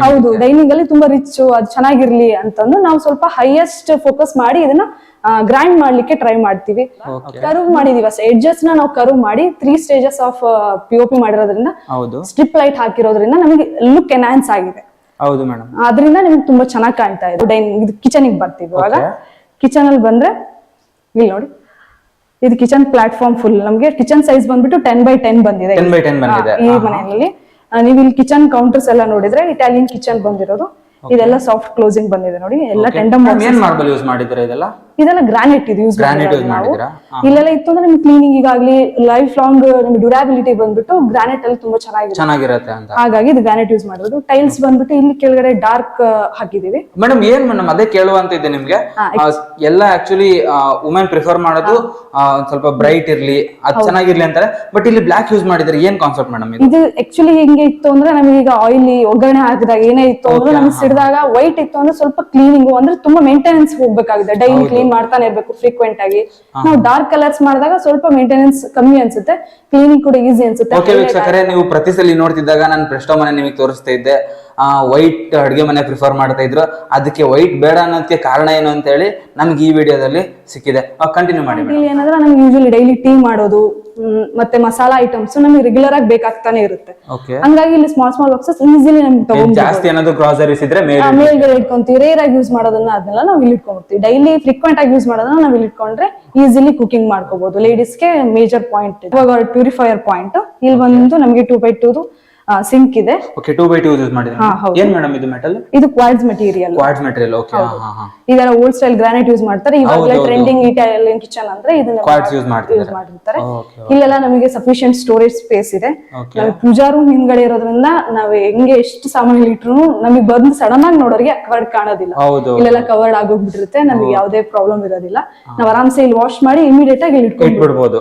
ಹೌದು, ಡೈನಿಂಗ್ ಅಲ್ಲಿ ತುಂಬಾ ರಿಚ್, ಅದು ಚೆನ್ನಾಗಿರ್ಲಿ ಅಂತಂದು ನಾವು ಸ್ವಲ್ಪ ಹೈಯೆಸ್ಟ್ ಫೋಕಸ್ ಮಾಡಿ ಇದನ್ನ ಗ್ರ್ಯಾಂಡ್ ಮಾಡ್ಲಿಕ್ಕೆ ಟ್ರೈ ಮಾಡ್ತೀವಿ. ಕರ್ವ್ ಮಾಡಿದೀವಿ, ಎಡ್ಜಸ್ ನ ನಾವು ಕರ್ವ್ ಮಾಡಿ 3 stages ಆಫ್ POP ಮಾಡಿರೋದ್ರಿಂದ, ಸ್ಟ್ರಿಪ್ ಲೈಟ್ ಹಾಕಿರೋದ್ರಿಂದ ನಮಗೆ ಲುಕ್ ಎನ್ಹಾನ್ಸ್ ಆಗಿದೆ. ಹೌದು ಮೇಡಮ್, ಅದರಿಂದ ನಿಮ್ಗೆ ತುಂಬಾ ಚೆನ್ನಾಗಿ ಕಾಣ್ತಾ ಇದೆ. ಇದು ಕಿಚನ್ ಗೆ ಬರ್ತೀವಿ. ಇವಾಗ ಕಿಚನ್ ಅಲ್ಲಿ ಬಂದ್ರೆ ಇಲ್ಲಿ ನೋಡಿ, ಇದು ಕಿಚನ್ ಪ್ಲಾಟ್ಫಾರ್ಮ್ ಫುಲ್. ನಮ್ಗೆ ಕಿಚನ್ ಸೈಜ್ ಬಂದ್ಬಿಟ್ಟು 10x10 ಬಂದಿದೆ ಈ ಮನೆಯಲ್ಲಿ. ನೀವು ಇಲ್ಲಿ ಕಿಚನ್ ಕೌಂಟರ್ಸ್ ಎಲ್ಲ ನೋಡಿದ್ರೆ ಇಟಾಲಿಯನ್ ಕಿಚನ್ ಬಂದಿರೋದು. ಇದೆಲ್ಲ ಸಾಫ್ಟ್ ಕ್ಲೋಸಿಂಗ್ ಬಂದಿದೆ ನೋಡಿ. ಎಲ್ಲ ಟೆಂಡಮ್ ಮಾರ್ಬಲ್ ಯೂಸ್ ಮಾಡಿದ್ರೆ ಇದೆಲ್ಲ ಗ್ರಾನೈಟ್ ಇದು ಯೂಸ್ ಮಾಡಿದ್ರೆ. ಇಲ್ಲೆಲ್ಲ ಇತ್ತು ಅಂದ್ರೆ ನಿಮ್ಗೆ ಕ್ಲೀನಿಂಗ್ ಈಗಾಗ್ಲಿ ಲೈಫ್ ಲಾಂಗ್ ನಿಮ್ಗೆ ಡ್ಯೂರಾಬಿಲಿಟಿ ಬಂದ್ಬಿಟ್ಟು ಗ್ರಾನೈಟ್ ಅಲ್ಲಿ ತುಂಬಾ ಚೆನ್ನಾಗಿರುತ್ತೆ ಅಂತ. ಹಾಗಾಗಿ ಇದು ಗ್ರಾನೈಟ್ ಯೂಸ್ ಮಾಡಿರೋದು. ಟೈಲ್ಸ್ ಬಂದ್ಬಿಟ್ಟು ಇಲ್ಲಿ ಕೆಳಗಡೆ ಡಾರ್ಕ್ ಹಾಕಿದೀವಿ. ಮೇಡಮ್ ಏನ್ ಮೇಡಮ್ ಅದೇ ಕೇಳುವಂತಿದ್ದೆ ನಿಮ್ಗೆ. ಎಲ್ಲ ಆಕ್ಚುಲಿ ವುಮೆನ್ ಪ್ರಿಫರ್ ಮಾಡೋದು ಸ್ವಲ್ಪ ಬ್ರೈಟ್ ಇರ್ಲಿ, ಅದು ಚೆನ್ನಾಗಿರ್ಲಿ ಅಂತಾರೆ. ಬಟ್ ಇಲ್ಲಿ ಬ್ಲಾಕ್ ಯೂಸ್ ಮಾಡಿದ್ರೆ ಏನ್ ಕಾನ್ಸೆಪ್ಟ್ ಮೇಡಮ್? ಇದು ಆಕ್ಚುಲಿ ಹಿಂಗೆ ಇತ್ತು ಅಂದ್ರೆ ನಮಗೆ ಈಗ ಆಯಿಲಿ ಒಗ್ಗರಣೆ ಹಾಕಿದಾಗ ಏನೇ ಇತ್ತು ಅಂದ್ರೆ ನಮ್ಗೆ ಸಿಡಿದಾಗ ವೈಟ್ ಇತ್ತು ಅಂದ್ರೆ ಸ್ವಲ್ಪ ಕ್ಲೀನಿಂಗ್ ಅಂದ್ರೆ ತುಂಬಾ ಮೇಂಟೆನೆನ್ಸ್ ಹೋಗ್ಬೇಕಾಗಿದೆ. ಡೈಲಿ ಕ್ಲೀನ್ ಮಾಡ್ತಾನೆ ಇರ್ಬೇಕು ಫ್ರೀಕ್ವೆಂಟ್ ಆಗಿ. ನಾವು ಡಾರ್ಕ್ ಕಲರ್ಸ್ ಮಾಡಿದಾಗ ಸ್ವಲ್ಪ ಮೇಂಟೆನೆನ್ಸ್ ಕಮ್ಮಿ ಅನ್ಸುತ್ತೆ, ಕ್ಲೀನಿಂಗ್ ಕೂಡ ಈಸಿ ಅನ್ಸುತ್ತೆ. ಓಕೆ ವೀಕ್ಷಕರೇ, ನೀವು ಪ್ರತಿ ಸಲ ನೋಡ್ತಿದ್ದಾಗ ನಾನು ಪ್ರೆಸ್ಟೋ ಮನೆ ನಿಮಗೆ ತೋರಿಸ್ತಾ ಇದ್ದೆ. ವೈಟ್ ಅಡ್ಗೆ ಮನೆ ಪ್ರಿಫರ್ ಮಾಡ್ತಾ ಇದ್ರು. ಅದಕ್ಕೆ ವೈಟ್ ಬೇಡ ಅನ್ನೋದಕ್ಕೆ ಕಾರಣ ಏನು ಅಂತ ಹೇಳಿ ನಮ್ಗೆ ಈ ವಿಡಿಯೋದಲ್ಲಿ ಸಿಕ್ಕಿದೆ. ಕಂಟಿನ್ಯೂ ಮಾಡಿ. ಇಲ್ಲಿ ಏನಂದ್ರೆ ನಮ್ಗೆ ಯೂಶಲಿ ಡೈಲಿ ಟೀ ಮಾಡೋದು ಮತ್ತೆ ಮಸಾಲಾ ಐಟಮ್ಸ್ ನಮ್ಗೆ ರೆಗ್ಯುಲರ್ ಆಗಿ ಬೇಕಾಗ್ತಾನೆ ಇರುತ್ತೆ. ಹಂಗಾಗಿ ಇಲ್ಲಿ ಸ್ಮಾಲ್ ಬಾಕ್ಸಸ್ ಈಸಿಲಿ ನಮ್ಗೆ ತಗೊಂಡು ಜಾಸ್ತಿ ಏನಾದ್ರು ಗ್ರಾಸರೀಸ್ ಇದ್ರೆ ಮೇಲ್ಗಡೆ ಇಟ್ಕೊಂತೀವಿ. ರೇರ್ ಆಗಿ ಯೂಸ್ ಮಾಡೋದನ್ನ ಅದನ್ನೆಲ್ಲ ನಾವು ಇಲ್ಲಿ ಇಟ್ಕೊಂಡ್ಬಿಡ್ತೀವಿ. ಡೈಲಿ ಫ್ರೀಕ್ವೆಂಟ್ ಆಗಿ ಯೂಸ್ ಮಾಡೋದನ್ನ ನಾವು ಇಲ್ಲಿ ಇಟ್ಕೊಂಡ್ರೆ ಈಸಿಲಿ ಕುಕಿಂಗ್ ಮಾಡ್ಕೋಬಹುದು. ಲೇಡೀಸ್ಗೆ ಮೇಜರ್ ಪಾಯಿಂಟ್ ಇವಾಗ ಪ್ಯೂರಿಫೈಯರ್ ಪಾಯಿಂಟ್. ಇಲ್ಲಿ ಬಂದು ನಮಗೆ 2x2 ಸಿಂಕ್ ಇದೆ. ಓಕೆ, 2x2 ಯೂಸ್ ಮಾಡಿದ್ರೆ. ಏನ್ ಮೇಡಮ್ ಇದು ಮೆಟಲ್? ಇದು ಕ್ವಾರ್ಟ್ಸ್ ಮೆಟೀರಿಯಲ್. ಓಕೆ. ಇದೆಲ್ಲ ಓಲ್ಡ್ ಸ್ಟೈಲ್ ಗ್ರಾನೈಟ್ ಯೂಸ್ ಮಾಡ್ತಾರೆ. ಇವಾಗ ಟ್ರೆಂಡಿಂಗ್ ಇಟಾಲಿಯನ್ ಕಿಚನ್ ಅಂದ್ರೆ ಇದನ್ನ ಕ್ವಾರ್ಟ್ಸ್ ಯೂಸ್ ಮಾಡಿರ್ತಾರೆ. ಇಲ್ಲೆಲ್ಲ ನಮಗೆ ಸಫಿಶಿಯಂಟ್ ಸ್ಟೋರೇಜ್ ಸ್ಪೇಸ್ ಇದೆ. ನಾವು ಪೂಜಾ ರೂಮ್ ಹಿಂದ್ಗಡೆ ಇರೋದ್ರಿಂದ ನಾವು ಹೆಂಗೆ ಎಷ್ಟು ಸಾಮಾನು ಇಟ್ರು ನಮಗೆ ಬಂದು ಸಡನ್ ಆಗಿ ನೋಡೋರಿಗೆ ಅಕ್ವರ್ಡ್ ಕಾಣೋದಿಲ್ಲ. ಇಲ್ಲೆಲ್ಲ ಕವರ್ಡ್ ಆಗೋಗ್ಬಿಟ್ಟಿರುತ್ತೆ, ನಮಗೆ ಯಾವುದೇ ಪ್ರಾಬ್ಲಮ್ ಇರೋದಿಲ್ಲ. ನಾವು ಆರಾಮ್ಸೆ ಇಲ್ಲಿ ವಾಶ್ ಮಾಡಿ ಇಮಿಡಿಯೇಟ್ ಆಗಿ ಇಲ್ಲಿ ಇಟ್ಕೊಂಡ್ಬಿಡ್ಬೋದು.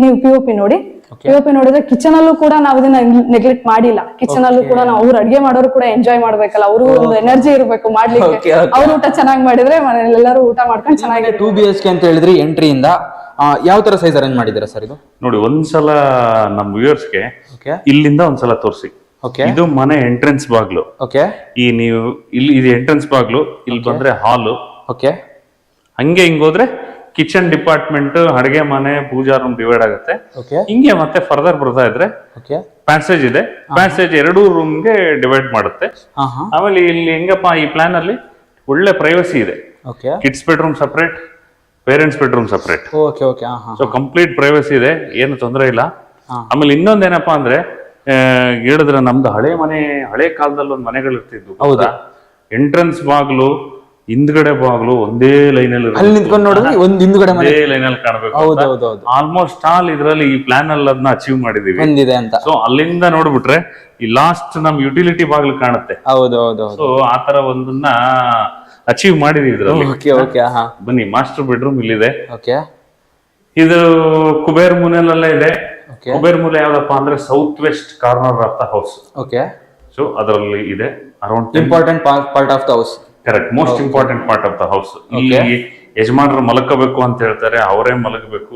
ನೀವು POP ನೋಡಿ, POP ನೋಡಿದ್ರೆ ಕಿಚನ್ ಅಲ್ಲೂ ಕೂಡ ನಾವು ಇದನ್ನ ನೆಗ್ಲೆಕ್ಟ್ ಮಾಡಿಲ್ಲ. ಕಿಚನ್ ಅಲ್ಲೂ ಕೂಡ ನಾವು ಅವ್ರು ಅಡ್ಗೆ ಮಾಡೋರು ಕೂಡ ಎಂಜಾಯ್ ಮಾಡ್ಬೇಕಲ್ಲ, ಅವರು ಒಂದು ಎನರ್ಜಿ ಇರಬೇಕು ಮಾಡ್ಲಿಕ್ಕೆ. ಅವ್ರು ಊಟ ಚೆನ್ನಾಗಿ ಮಾಡಿದ್ರೆ ಮನೇಲಿ ಎಲ್ಲರೂ ಊಟ ಮಾಡ್ಕೊಂಡು ಚೆನ್ನಾಗಿ. 2 BHK ಅಂತ ಹೇಳಿದ್ರಿ, ಎಂಟ್ರಿಯಿಂದ ಯಾವ ತರ ಸೈಜ್ ಅರೇಂಜ್ ಮಾಡಿದ್ದೀರಾ ಸರ್ ಇದು? ನೋಡಿ, ಒಂದ್ಸಲ ನಮ್ಮ ವ್ಯೂವರ್ಸ್ಗೆ ಇಲ್ಲಿಂದ ಒಂದ್ಸಲ ತೋರಿಸಿ. ಇದು ಮನೆ ಎಂಟ್ರೆನ್ಸ್ ಬಾಗ್ಲು. ಈ ನೀವು ಇಲ್ಲಿ ಇದು ಎಂಟ್ರೆನ್ಸ್ ಬಾಗ್ಲು, ಇಲ್ಲಿ ಬಂದ್ರೆ ಹಾಲು. ಹಂಗೆ ಹಿಂಗೋದ್ರೆ ಕಿಚನ್ ಡಿಪಾರ್ಟ್ಮೆಂಟ್, ಅಡುಗೆ ಮನೆ, ಪೂಜಾ ರೂಮ್ ಡಿವೈಡ್ ಆಗುತ್ತೆ. ಹಿಂಗೆ ಮತ್ತೆ ಫರ್ದರ್ ಬರ್ತಾ ಇದ್ರೆ ಪ್ಯಾಸೇಜ್ ಇದೆ. ಪ್ಯಾಸೇಜ್ 2 ರೂಮ್ಗೆ ಡಿವೈಡ್ ಮಾಡುತ್ತೆ. ಆಮೇಲೆ ಇಲ್ಲಿ ಹೆಂಗಪ್ಪ ಈ ಪ್ಲಾನ್ ಅಲ್ಲಿ ಒಳ್ಳೆ ಪ್ರೈವಸಿ ಇದೆ. Kids bedroom separate, parents bedroom separate. So complete privacy ಇದೆ, ಏನು ತೊಂದರೆ ಇಲ್ಲ. ಆಮೇಲೆ ಇನ್ನೊಂದೇನಪ್ಪಾ ಅಂದ್ರೆ ಹೇಳಿದ್ರೆ ನಮ್ದು ಹಳೆ ಮನೆ, ಹಳೆ ಕಾಲದಲ್ಲಿ ಒಂದು ಮನೆಗಳು ಇರ್ತಿದ್ವು. ಎಂಟ್ರೆನ್ಸ್ ಬಾಗ್ಲು, ಹಿಂದ್ಗಡೆ ಬಾಗ್ಲು ಒಂದೇ ಲೈನ್ ಅಲ್ಲಿ ಲೈನ್ ಅಲ್ಲಿ ಕಾಣಬೇಕು. ಆಲ್ಮೋಸ್ಟ್ ಆಲ್ ಇದ್ರಲ್ಲಿ ಈ ಪ್ಲಾನ್ ಅಲ್ಲಿ ಅದನ್ನ ಅಚೀವ್ ಮಾಡಿದೀವಿ. ಸೊ ಅಲ್ಲಿಂದ ನೋಡ್ಬಿಟ್ರೆ ಈ ಲಾಸ್ಟ್ ನಮ್ ಯುಟಿಲಿಟಿ ಬಾಗ್ಲು ಕಾಣುತ್ತೆ. ಸೊ ಆತರ ಒಂದನ್ನ ಅಚೀವ್ ಮಾಡಿದೀವಿ ಇದ್ರಲ್ಲಿ. ಬನ್ನಿ, ಮಾಸ್ಟರ್ ಬೆಡ್ರೂಮ್ ಇಲ್ಲಿದೆ. ಇದು ಕುಬೇರ್ ಮೂಲೆಯಲ್ಲೇ ಇದೆ. ಕುಬೇರ್ ಮೂಲೆ ಯಾವ್ದಪ್ಪ ಅಂದ್ರೆ south west corner of the house. So ಅದರಲ್ಲಿ ಇದೆ around important part of the house. Correct, most important part of the house. ಇಲ್ಲಿ ಯಜಮಾನರು ಮಲಕಬೇಕು ಅಂತ ಹೇಳ್ತಾರೆ, ಅವರೇ ಮಲಗಬೇಕು.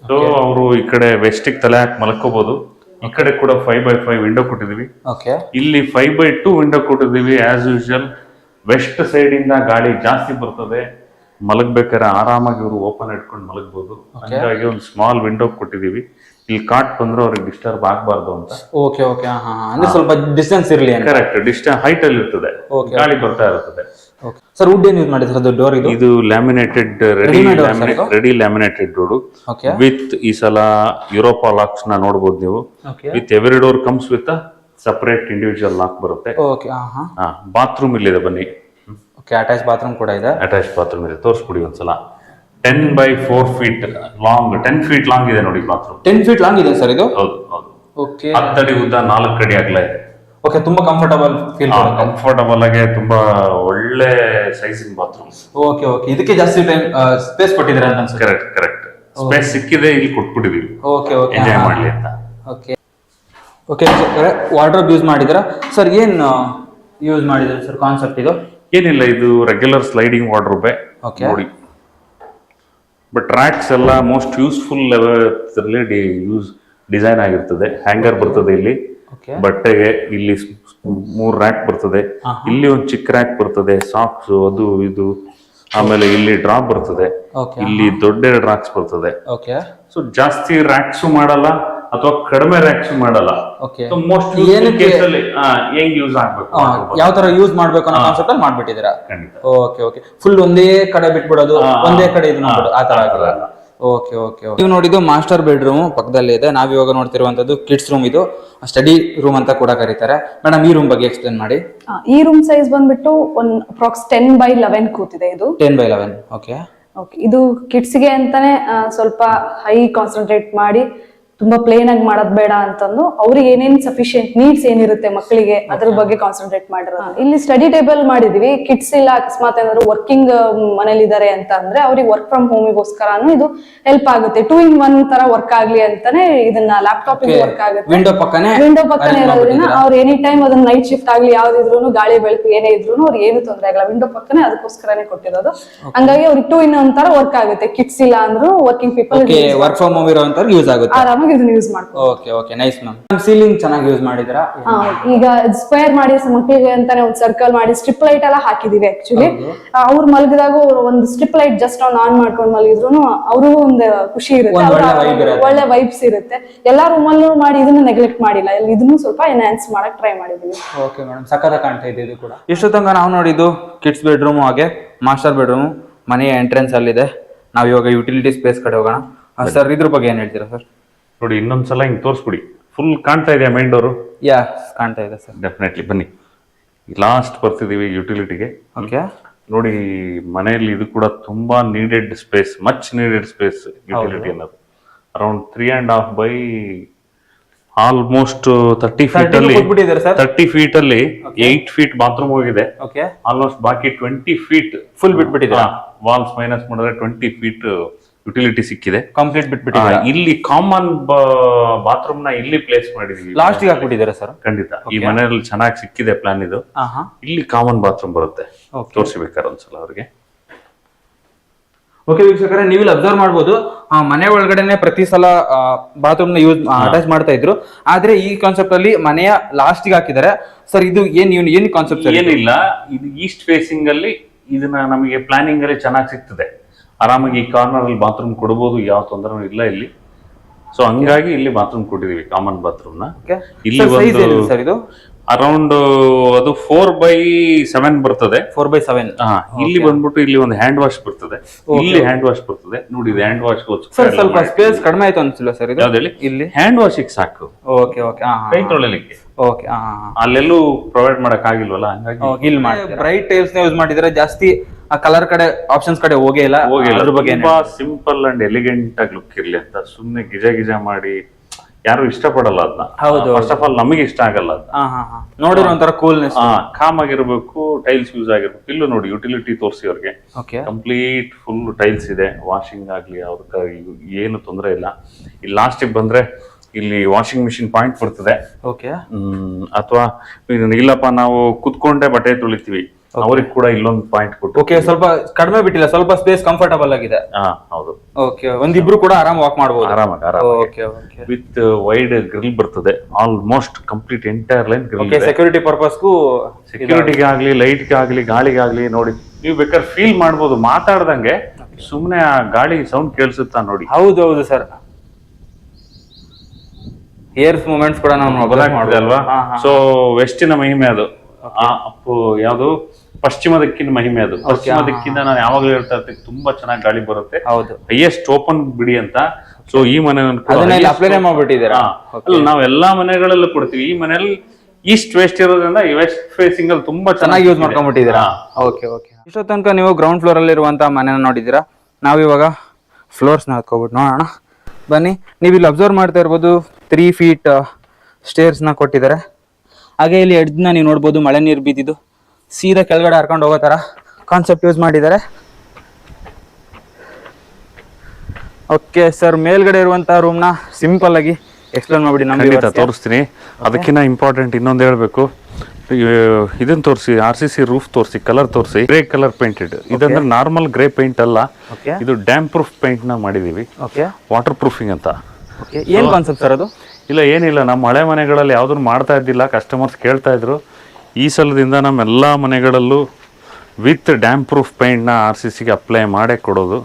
ಸೊ ಅವರು ಈ ಕಡೆ ವೆಸ್ಟ್ ತಲೆ ಹಾಕಿ ಮಲ್ಕೋಬಹುದು. ಈ ಕಡೆ ಕೂಡ 5x5 ವಿಂಡೋ ಕೊಟ್ಟಿದೀವಿ. ಇಲ್ಲಿ 5x2 ವಿಂಡೋ ಕೊಟ್ಟಿದೀವಿ. ಆಸ್ ಯೂಶುವಲ್ ವೆಸ್ಟ್ ಸೈಡ್ ಇಂದ ಗಾಳಿ ಜಾಸ್ತಿ ಬರ್ತದೆ, ಮಲಗ್ಬೇಕಾದ್ರೆ ಆರಾಮಾಗಿ ಇವರು ಓಪನ್ ಇಟ್ಕೊಂಡು ಮಲಗಬಹುದು. ಹಾಗಾಗಿ ಒಂದು ಸ್ಮಾಲ್ ವಿಂಡೋ ಕೊಟ್ಟಿದೀವಿ. ಇಲ್ಲಿ ಕಾಟ್ ಬಂದ್ರೆ ಅವ್ರಿಗೆ ಡಿಸ್ಟರ್ಬ್ ಆಗಬಾರ್ದು ಅಂತ. ಅಂದ್ರೆ ಸ್ವಲ್ಪ ಡಿಸ್ಟೆನ್ಸ್ ಇರಲಿ. ಕರೆಕ್ಟ್, ಡಿಸ್ಟೆನ್ಸ್ ಹೈಟ್ ಅಲ್ಲಿ ಇರ್ತದೆ, ಗಾಳಿ ಬರ್ತಾ ಇರ್ತದೆ. ಸರ್ ವುಡ್ ಏನ್ ಯೂಸ್ ಮಾಡಿದ್ರೆ ಡೋರ್ ಇದು laminated ready laminated door with ಈ ಸಲ ಯುರೋಪಾ ಲಾಕ್ಸ್ ನ ನೋಡಬಹುದು ನೀವು. With every door comes with separate individual lock ಬರುತ್ತೆ. ಬಾತ್ರೂಮ್ ಇಲ್ಲಿದೆ, ಬನ್ನಿ. ಅಟ್ಯಾಚ್ ಬಾತ್ರೂಮ್ ಕೂಡ ಇದೆ. ಅಟ್ಯಾಚ್ ಬಾತ್ರೂಮ್ ಇದೆ, ತೋರಿಸ್ಬಿಡಿ ಒಂದ್ಸಲ. 10x4 feet long, 10 feet long ಇದೆ ನೋಡಿ ಬಾತ್ರೂಮ್. 10 feet ಲಾಂಗ್ ಇದೆ ಸರ್ ಇದು? ಹೌದು ಹೌದು. 10 ಅಡಿ ಉದ್ದ, 4 ಅಡಿ ಅಗಲ ಇದೆ. ತುಂಬಾ ಕಂಫರ್ಟಬಲ್ ಫೀಲ್, ಕಂಫರ್ಟಬಲ್ ಆಗಿ ತುಂಬಾ ಒಳ್ಳೆ ಸೈಜಿಂಗ್ ಬಾತ್ರೂಮ್. ಇದಕ್ಕೆ ಜಾಸ್ತಿ ಟೈಮ್ ಸ್ಪೇಸ್ ಕೊಟ್ಟಿದ್ದೀರಾ ಅಂತ ಅನ್ಸುತ್ತೆ. ಕರೆಕ್ಟ್. ಸ್ಪೇಸ್ ಸಿಕ್ಕಿದೆ, ಇಲ್ಲಿ ಕೊಟ್ಬಿಟ್ಟಿದೀವಿ ಎಂಜಾಯ್ ಮಾಡ್ಲಿ ಅಂತ. ವಾರ್ಡ್ರೋಬ್ ಯೂಸ್ ಮಾಡಿದ್ರಾ ಸರ್? ಏನ್ ಯೂಸ್ ಮಾಡಿದ್ರೆ ಸರ್ ಕಾನ್ಸೆಪ್ಟ್ ಇದು? ಏನಿಲ್ಲ, ಇದು ರೆಗ್ಯುಲರ್ ಸ್ಲೈಡಿಂಗ್ ವಾರ್ಡ್ರೋಬ್ ನೋಡಿ. ಬಟ್ ರ್ಯಾಕ್ಸ್ ಎಲ್ಲ ಮೋಸ್ಟ್ ಯೂಸ್ಫುಲ್ ಡಿಸೈನ್ ಆಗಿರ್ತದೆ. ಹ್ಯಾಂಗರ್ ಬರ್ತದೆ ಇಲ್ಲಿ ಬಟ್ಟೆಗೆ, ಇಲ್ಲಿ 3 ರ್ಯಾಕ್ ಬರ್ತದೆ, ಇಲ್ಲಿ ಒಂದು ಚಿಕ್ಕ ರ್ಯಾಕ್ ಬರ್ತದೆ, ಸಾಕ್ಸ್ ಅದು ಇದು, ಆಮೇಲೆ ಇಲ್ಲಿ ಡ್ರಾಪ್ ಬರ್ತದೆ, ಇಲ್ಲಿ ದೊಡ್ಡ 2 ರ್ಯಾಕ್ಸ್ ಬರ್ತದೆ. ಸೊ ಜಾಸ್ತಿ ರ್ಯಾಕ್ಸ್ ಮಾಡಲ್ಲ ಅಥವಾ ಕಡಿಮೆ ರ್ಯಾಕ್ಸ್ ಮಾಡಲ್ಲ. ಮೋಸ್ಟ್ ಹೆಂಗ್ ಯೂಸ್ ಆಗ್ಬೇಕು, ಯಾವ ತರ ಯೂಸ್ ಮಾಡ್ಬೇಕು ಅನ್ನೋ ಕಾನ್ಸೆಪ್ಟ್ ಅಲ್ಲಿ ಮಾಡ್ಬಿಟ್ಟಿದ್ದೀರಾ. ಫುಲ್ ಒಂದೇ ಕಡೆ ಬಿಟ್ಬಿಡೋದು, ಒಂದೇ ಕಡೆ ಇದು ಮಾಡೋದು, ಆ ತರ ಆಗಿಲ್ಲ. ನೀವು ನೋಡಿದ್ದು ಮಾಸ್ಟರ್ ಬೆಡ್ರೂಮ್ ಪಕ್ಕದಲ್ಲಿ ಇದೆ. ನಾವ್ ಇವಾಗ ನೋಡ್ತಿರುವಂತದ್ದು ಕಿಡ್ಸ್ ರೂಮ್. ಇದು ಸ್ಟಡಿ ರೂಮ್ ಅಂತ ಕೂಡ ಕರೀತಾರೆ. ಮೇಡಮ್, ಈ ರೂಮ್ ಬಗ್ಗೆ ಎಕ್ಸ್ಪ್ಲೇನ್ ಮಾಡಿ. ಈ ರೂಮ್ ಸೈಜ್ ಬಂದ್ಬಿಟ್ಟು ಅಪ್ರಾಕ್ಸ್ 10x11 ಕೂತಿದೆ. ಇದು 10x11. ಇದು ಕಿಡ್ಸ್ ಗೆ ಅಂತಾನೆ ಸ್ವಲ್ಪ ಹೈ ಕಾನ್ಸಂಟ್ರೇಟ್ ಮಾಡಿ ತುಂಬಾ ಪ್ಲೇನ್ ಆಗಿ ಮಾಡೋದ್ ಬೇಡ ಅಂತಂದು ಅವ್ರಿಗೆ ಏನೇನ್ ಸಫಿಶಿಯಂಟ್ ನೀಡ್ಸ್ ಏನಿರುತ್ತೆ ಮಕ್ಕಳಿಗೆ ಅದ್ರ ಬಗ್ಗೆ ಕಾನ್ಸಂಟ್ರೇಟ್ ಮಾಡಿರೋದು. ಇಲ್ಲಿ ಸ್ಟಡಿ ಟೇಬಲ್ ಮಾಡಿದೀವಿ. ಕಿಡ್ಸ್ ಇಲ್ಲ ಅಕಸ್ಮಾತ್ ಏನಾದ್ರು ವರ್ಕಿಂಗ್ ಮನೇಲಿ ಇದಾರೆ ಅಂತ ಅಂದ್ರೆ ಅವ್ರಿಗೆ ವರ್ಕ್ ಫ್ರಮ್ ಹೋಮಿಗೋಸ್ಕರನು ಇದು ಹೆಲ್ಪ್ ಆಗುತ್ತೆ. 2-in-1 ತರ ವರ್ಕ್ ಆಗ್ಲಿ ಅಂತಾನೆ ಇದನ್ನ ಲ್ಯಾಪ್ಟಾಪ್ ವರ್ಕ್ ಆಗುತ್ತೆ. ವಿಂಡೋ ಪಕ್ಕನೆ ಇರೋದ್ರಿಂದ ಅವ್ರು ಎನಿ ಟೈಮ್ ಅದನ್ನ ನೈಟ್ ಶಿಫ್ಟ್ ಆಗ್ಲಿ ಯಾವ್ದಿದ್ರು ಗಾಳಿ ಬೆಳಕು ಏನೇ ಇದ್ರು ಅವ್ರಿಗೆ ಏನು ತೊಂದರೆ ಆಗಲ್ಲ. ವಿಂಡೋ ಪಕ್ಕನೆ ಅದಕ್ಕೋಸ್ಕರನೇ ಕೊಟ್ಟಿರೋದು. ಹಂಗಾಗಿ ಅವ್ರಿಗೆ 2-in-1 ತರ ವರ್ಕ್ ಆಗುತ್ತೆ. ಕಿಡ್ಸ್ ಇಲ್ಲ ಅಂದ್ರೂ working people work from home ಇರೋಂತವ್ರಿಗೆ ಯೂಸ್ ಆಗುತ್ತೆ. ಆರಾಮಾಗಿ ಇದನ್ನ ಯೂಸ್ ಮಾಡ್ತಾರೆ. Nice ma'am. ಸೀಲಿಂಗ್ ಚೆನ್ನಾಗಿ ಯೂಸ್ ಮಾಡಿದ್ರಾ? ಈಗ ಸ್ಕ್ವೇರ್ ಮಾಡಿ ಮಕ್ಕಳಿಗೆ ಅಂತಾನೆ ಒಂದು ಸರ್ಕಲ್ ಮಾಡಿ ಸ್ಟ್ರಿಪ್ ಲೈಟ್ ಎಲ್ಲ ಹಾಕಿದೀವಿ. ಆಕ್ಚುಲಿ ಅವ್ರು ಮಲಗಿದಾಗ ಒಂದು ಸ್ಟ್ರಿಪ್ ಲೈಟ್ ಜಸ್ಟ್ ಒಂದು ಆನ್ ಮಾಡ್ಕೊಂಡು ಮಲಗಿದ್ರು ಅವ್ರಿಗೂ ಒಂದು ಖುಷಿ ಇರುತ್ತೆ, ಒಳ್ಳೆ ವೈಬ್ಸ್ ಇರುತ್ತೆ. ಎಲ್ಲಾ ರೂಮಲ್ಲೂ ಮಾಡಿ ಇದನ್ನ ನೆಗ್ಲೆಕ್ಟ್ ಮಾಡಿಲ್ಲ, ಇದನ್ನು ಸ್ವಲ್ಪ ಎನ್ಹಾನ್ಸ್ ಮಾಡಕ್ ಟ್ರೈ ಮಾಡಿದೀವಿ. ಓಕೆ ಮೇಡಮ್, ಸಖತ್ತಾಗಿ ಕಾಣ್ತಾ ಇದೆ ಇದು ಕೂಡ. ಇಷ್ಟು ತನಕ ನಾವು ನೋಡಿದ್ದು ಕಿಡ್ಸ್ ಬೆಡ್ರೂಮ್ ಹಾಗೆ ಮಾಸ್ಟರ್ ಬೆಡ್ರೂಮ್ ಮನೆಯ ಎಂಟ್ರೆನ್ಸ್ ಅಲ್ಲಿದೆ. ನಾವ್ ಇವಾಗ ಯುಟಿಲಿಟಿ ಸ್ಪೇಸ್ ಕಡೆ ಹೋಗೋಣ. ಸರ್, ಇದ್ರ ಬಗ್ಗೆ ಏನ್ ಹೇಳ್ತೀರಾ ಸರ್? ನೋಡಿ, ಇನ್ನೊಂದ್ಸಲ ಹಿಂಗ್ ತೋರಿಸ್ಬಿಡಿ. ಫುಲ್ ಕಾಣ್ತಾ ಇದೆಯಾ ಮೈನ್ ಡೋರು? ಕಾಣ್ತಾ ಇದೆ ಸರ್. ಡೆಫಿನೆಟ್ಲಿ ಬನ್ನಿ. ಲಾಸ್ಟ್ ಬರ್ತಿದೀವಿ ಯುಟಿಲಿಟಿಗೆ. ನೋಡಿ, ಮನೆಯಲ್ಲಿ ಇದು ಕೂಡ ತುಂಬಾ needed space, much needed space utility ಅನ್ನೋದು. ಅರೌಂಡ್ 3.5 by ಆಲ್ಮೋಸ್ಟ್ 30 feet ಅಲ್ಲಿ 30 feet ಅಲ್ಲಿ 8 feet ಬಾತ್ರೂಮ್ ಹೋಗಿದೆ. ಆಲ್ಮೋಸ್ಟ್ ಬಾಕಿ 20 feet ಫುಲ್ ಬಿಟ್ಬಿಟ್ಟಿದೆ. ವಾಲ್ಸ್ ಮೈನಸ್ ಮಾಡಿದ್ರೆ 20 feet ಯುಟಿಲಿಟಿ ಸಿಕ್ಕಿದೆ. ಕಂಪ್ಲೀಟ್ ಬಿಟ್ಬಿಟ್ಟಿದೆ. ಇಲ್ಲಿ ಕಾಮನ್ ಬಾತ್ರೂಮ್ ನ ಇಲ್ಲಿ ಪ್ಲೇಸ್ ಮಾಡಿದೀವಿ. ಲಾಸ್ಟ್ ಗೆ ಹಾಕ್ಬಿಟ್ಟಿದ್ದಾರೆ ಸರ್. ಖಂಡಿತ ಈ ಮನೆಯಲ್ಲಿ ಚೆನ್ನಾಗಿ ಸಿಕ್ಕಿದೆ ಪ್ಲಾನ್ ಇದು. ಇಲ್ಲಿ ಕಾಮನ್ ಬಾತ್ರೂಮ್ ಬರುತ್ತೆ. ತೋರಿಸಬೇಕಾದ್ರೆ ಒಂದ್ಸಲ ಅವ್ರಿಗೆ. ಓಕೆ ವೀಕ್ಷಕರೇ, ನೀವು ಇಲ್ಲಿ ಅಬ್ಸರ್ವ್ ಮಾಡ್ಬೋದು, ಮನೆ ಒಳಗಡೆನೆ ಪ್ರತಿ ಸಲ ಬಾತ್ರೂಮ್ ನ ಯೂಸ್ ಅಟ್ಯಾಚ್ ಮಾಡ್ತಾ ಇದ್ರು. ಆದ್ರೆ ಈ ಕಾನ್ಸೆಪ್ಟ್ ಅಲ್ಲಿ ಮನೆಯ ಲಾಸ್ಟ್ ಗೆ ಹಾಕಿದ್ದಾರೆ. ಸರ್, ಇದು ಏನ್ ಕಾನ್ಸೆಪ್ಟ್? ಏನಿಲ್ಲ, ಇದು ಈಸ್ಟ್ ಫೇಸಿಂಗ್ ಅಲ್ಲಿ ಇದನ್ನ ನಮಗೆ ಪ್ಲಾನಿಂಗ್ ಅಲ್ಲಿ ಚೆನ್ನಾಗಿ ಸಿಗ್ತದೆ. ಆರಾಮಾಗಿ ಈ ಕಾರ್ನರ್ ಅಲ್ಲಿ ಬಾತ್ರೂಮ್ ಕೊಡಬಹುದು, ಯಾವ ತೊಂದರೆನೂ ಇಲ್ಲ ಇಲ್ಲಿ. ಸೊ ಹಂಗಾಗಿ ಇಲ್ಲಿ ಬಾತ್ರೂಮ್ ಕೊಟ್ಟಿದೀವಿ, ಕಾಮನ್ ಬಾತ್ರೂಮ್ ನ. ಇಲ್ಲಿ ಒಂದು ಅರೌಂಡ್ ಅದು 4x7 ಬರ್ತದೆ. 4x7. ಇಲ್ಲಿ ಬಂದ್ಬಿಟ್ಟು ಇಲ್ಲಿ ಒಂದು ಹ್ಯಾಂಡ್ ವಾಶ್ ಬರ್ತದೆ, ಇಲ್ಲಿ ಹ್ಯಾಂಡ್ ವಾಶ್ ಬರ್ತದೆ. ನೋಡಿ, ಇದು ಹ್ಯಾಂಡ್ ವಾಶ್ ಸ್ವಲ್ಪ ಸ್ಪೇಸ್ ಕಡಿಮೆ ಆಯ್ತು ಅನ್ಸಿಲ್ಲ ಸರ್? ಇಲ್ಲಿ ಹ್ಯಾಂಡ್ ವಾಶ್ ಸಾಕು, ಕೈ ತೊಳೆಲಿಕ್ಕೆ. ಅಲ್ಲೆಲ್ಲೂ ಪ್ರೊವೈಡ್ ಮಾಡಕ್ ಆಗಿಲ್ವಲ್ಲ, ಹಂಗಾಗಿ ಇಲ್ಲಿ ಬ್ರೈಟ್ ಟೈಲ್ಸ್ ಯೂಸ್ ಮಾಡಿದ್ರೆ ಜಾಸ್ತಿ ಕಲರ್ ಕಡೆ ಆಪ್ಷನ್ಸ್ ಕಡೆ ಹೋಗೇ ಇಲ್ಲ. ಅದ್ರ ಬಗ್ಗೆ ಸಿಂಪಲ್ ಅಂಡ್ ಎಲಿಗೆಂಟ್ ಆಗಿ ಲುಕ್ ಇರ್ಲಿ ಅಂತ ಸುಮ್ನೆ ಗಿಜ ಮಾಡಿ ಯಾರು ಇಷ್ಟಪಡಲ್ಲ ಅದನ್ನ. ಫಸ್ಟ್ ಆಫ್ ಆಲ್ ನಮಗೆ ಇಷ್ಟ ಆಗಲ್ಲ ಅದನ್ನ ನೋಡಿರೋ ಒಂಥರ ಕೂಲ್ನೆಸ್. ಕಾಮ್ ಆಗಿರ್ಬೇಕು, ಟೈಲ್ಸ್ ಯೂಸ್ ಆಗಿರ್ಬೇಕು. ಇಲ್ಲೂ ನೋಡಿ, ಯುಟಿಲಿಟಿ ತೋರಿಸಿ ಅವ್ರಿಗೆ. ಕಂಪ್ಲೀಟ್ ಫುಲ್ ಟೈಲ್ಸ್ ಇದೆ. ವಾಷಿಂಗ್ ಆಗ್ಲಿ ಅವ್ರ ಏನು ತೊಂದರೆ ಇಲ್ಲ. ಇಲ್ಲಿ ಲಾಸ್ಟ್ ಬಂದ್ರೆ ಇಲ್ಲಿ ವಾಷಿಂಗ್ ಮಿಷಿನ್ ಪಾಯಿಂಟ್ ಬರ್ತದೆ. ಅಥವಾ ಇಲ್ಲಪ್ಪ ನಾವು ಕುತ್ಕೊಂಡೆ ಬಟ್ಟೆ ತೊಳಿತೀವಿ, ಅವ್ರಿಗೆ ಕೂಡ ಇಲ್ಲೊಂದು ಪಾಯಿಂಟ್ ಕೊಟ್ಟು. ಓಕೆ, ಸ್ವಲ್ಪ ಕಡಿಮೆ ಬಿಟ್ಟಿಲ್ಲ, ಸ್ವಲ್ಪ ಸ್ಪೇಸ್ ಕಂಫರ್ಟಬಲ್ ಆಗಿದೆ. ಹೌದು. ಓಕೆ, ಒಂದಿಬ್ರು ಕೂಡ ಆರಾಮ್ ವಾಕ್ ಮಾಡಬಹುದು. ಆರಾಮಾಗಿ okay okay. With wide grill ಬರ್ತದೆ, almost complete entire line grill. Okay, security ಪರ್ಪಸ್ಗೂ, ಸೆಕ್ಯೂರಿಟಿಗೆ ಆಗ್ಲಿ, ಲೈಟ್ಗೆ ಆಗ್ಲಿ, ಗಾಳಿಗಾಗ್ಲಿ ನೋಡಿ ನೀವು ಬೇಕಾದ್ರೆ ಫೀಲ್ ಮಾಡ್ಬೋದು ಮಾತಾಡ್ದಂಗೆ. ಸುಮ್ನೆ ಆ ಗಾಳಿ ಸೌಂಡ್ ಕೇಳಿಸುತ್ತಾ ನೋಡಿ. ಹೌದು ಹೌದು ಸರ್, ಏರ್ಸ್ ಮೂವ್ಮೆಂಟ್ಸ್ ಕೂಡ ನಾವು ಗೊತ್ತಾಗ್ತದೆ ಅಲ್ವಾ. ಸೊ ವೆಸ್ಟಿನ ಮಹಿಮೆ ಅದು, ಯಾವುದು ಪಶ್ಚಿಮ ದಿಕ್ಕಿನ ಮಹಿಮೆ ಅದು. ಪಶ್ಚಿಮ ದಿಕ್ಕಿಂದ ನಾನು ಯಾವಾಗ್ಲೂ ಹೇಳ್ತಾ ಇರ್ತೀನಿ ತುಂಬಾ ಚೆನ್ನಾಗಿ ಗಾಳಿ ಬರುತ್ತೆ. ಹೌದು, ಹೈಯೆಸ್ಟ್ ಓಪನ್ ಬಿಡಿ ಅಂತ. ಸೊ ಈ ಮನೆ ಅಪ್ಲೈ ಮಾಡ್ಬಿಟ್ಟಿದ್ದೀರಾ? ನಾವ್ ಎಲ್ಲಾ ಮನೆಗಳಲ್ಲೂ ಕೊಡ್ತೀವಿ. ಈ ಮನೆಯಲ್ಲಿ ಈಸ್ಟ್ ವೆಸ್ಟ್ ಇರೋದ್ರಿಂದ ವೆಸ್ಟ್ ಫೇಸಿಂಗ್ ಅಲ್ಲಿ ತುಂಬಾ ಚೆನ್ನಾಗಿ ಯೂಸ್ ಮಾಡ್ಕೊಂಡ್ಬಿಟ್ಟಿದ್ದೀರಾ. Okay okay. ಇಷ್ಟೋ ತನಕ ನೀವು ಗ್ರೌಂಡ್ ಫ್ಲೋರ್ ಅಲ್ಲಿ ಇರುವಂತಹ ಮನೆನ ನೋಡಿದ್ದೀರಾ. ನಾವಿವಾಗ ಫ್ಲೋರ್ಸ್ ನ ಹತ್ಕೊಬಿಟ್ಟು ನೋಡೋಣ ಬನ್ನಿ. ನೀವು ಇಲ್ಲಿ ಅಬ್ಸರ್ವ್ ಮಾಡ್ತಾ ಇರ್ಬೋದು, 3 feet ಸ್ಟೇರ್ಸ್ ನ ಕೊಟ್ಟಿದ್ದಾರೆ. ಹಾಗೆ ಇಲ್ಲಿ ಎಡ್ಜ್ನ ನೀವು ನೋಡ್ಬೋದು, ಮಳೆ ನೀರು ಬಿದ್ದಿದ್ದು ಸೀದಾ ಕೆಳಗಡೆ ಹರ್ಕೊಂಡು ಹೋಗೋ ತರ ಕಾನ್ಸೆಪ್ಟ್ ಯೂಸ್ ಮಾಡಿದ್ದಾರೆ. ಓಕೆ ಸರ್, ಮೇಲ್ಗಡೆ ಇರುವಂತಹ ರೂಮ್ ನ ಸಿಂಪಲ್ ಆಗಿ ಎಕ್ಸ್ಪ್ಲೇನ್ ಮಾಡ್ಬಿಡಿ ನಮ್ಗೆ. ತೋರಿಸ್ತೀನಿ. ಅದಕ್ಕಿಂತ ಇಂಪಾರ್ಟೆಂಟ್ ಇನ್ನೊಂದು ಹೇಳ್ಬೇಕು, ಇದನ್ನ ತೋರಿಸಿ, RCC ರೂಫ್ ತೋರಿಸಿ, ಕಲರ್ ತೋರಿಸಿ. Grey colour painted. ಇದಂದ್ರೆ ನಾರ್ಮಲ್ ಗ್ರೇ ಪೇಂಟ್ ಅಲ್ಲ, ಇದು ಡ್ಯಾಮ್ ಪ್ರೂಫ್ ಪೇಂಟ್ ನ ಮಾಡಿದೀವಿ. ವಾಟರ್ ಪ್ರೂಫಿಂಗ್ ಅಂತ. ಏನ್ ಕಾನ್ಸೆಪ್ಟ್ ಸರ್ ಅದು? ಇಲ್ಲ ಏನಿಲ್ಲ, ನಮ್ಮ ಹಳೆ ಮನೆಗಳಲ್ಲಿ ಯಾವ್ದನ್ನು ಮಾಡ್ತಾ ಇದ್ದಿಲ್ಲ, ಕಸ್ಟಮರ್ಸ್ ಕೇಳ್ತಾ ಇದ್ರು. ಈ ಸಲದಿಂದ ನಮ್ಮ ಎಲ್ಲಾ ಮನೆಗಳಲ್ಲೂ ವಿತ್ ಡ್ಯಾಮ್ ಪ್ರೂಫ್ ಪೇಂಟ್ ನ RCCಗೆ ಅಪ್ಲೈ ಮಾಡೇ ಕೊಡೋದು.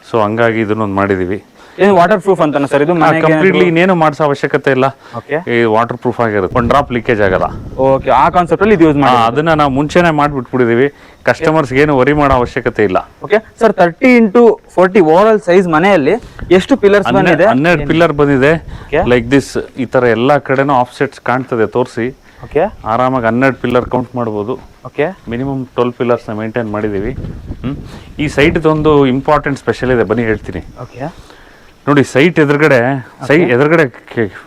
ಸೊ ಹಂಗಾಗಿ ಇದನ್ನೊಂದು ಮಾಡಿದೀವಿ. ಏನು ವಾಟರ್ ಪ್ರೂಫ್ ಅಂತಾನೆ ಸರ್ ಇದು? ಕಂಪ್ಲೀಟ್ಲಿ ಇನ್ನೇನು ಮಾಡಿಸೋ ಅವಶ್ಯಕತೆ ಇಲ್ಲ, ಈ ವಾಟರ್ ಪ್ರೂಫ್ ಆಗಿರುತ್ತೆ, ಒಂದ್ ಡ್ರಾಪ್ ಲೀಕೇಜ್ ಆಗಲ್ಲ. ಓಕೆ, ಆ ಕಾನ್ಸೆಪ್ಟ್ ಅಲ್ಲಿ ಇದು ಯೂಸ್ ಮಾಡಿ ಅದನ್ನ ನಾವು ಮುಂಚೆನೆ ಮಾಡ್ಬಿಟ್ಬಿಟ್ಟಿದೀವಿ. ಕಸ್ಟಮರ್ಸ್ ಏನು ವರಿ ಮಾಡೋ ಅವಶ್ಯಕತೆ ಇಲ್ಲ. Okay sir, 30 into 40 over all size ಮನೆಯಲ್ಲಿ ಎಷ್ಟು ಪಿಲ್ಲರ್ಸ್ ಬಂದಿದೆ? 12 ಪಿಲ್ಲರ್ ಬಂದಿದೆ. ಲೈಕ್ ದಿಸ್, ಈ ತರ ಎಲ್ಲಾ ಕಡೆನೂ ಆಫ್ ಸೆಟ್ಸ್ ಕಾಣ್ತದೆ, ತೋರಿಸಿ. ಆರಾಮಾಗಿ 12 ಪಿಲ್ಲರ್ ಕೌಂಟ್ ಮಾಡಬಹುದು. ಮಿನಿಮಮ್ 12 ಪಿಲ್ಲರ್ಸ್ ನ ಮೇಂಟೈನ್ ಮಾಡಿದೀವಿ. ಈ ಸೈಟ್ ಒಂದು ಇಂಪಾರ್ಟೆಂಟ್ ಸ್ಪೆಷಲ್ ಇದೆ, ಬನ್ನಿ ಹೇಳ್ತೀನಿ. ನೋಡಿ, ಸೈಟ್ ಎದುರುಗಡೆ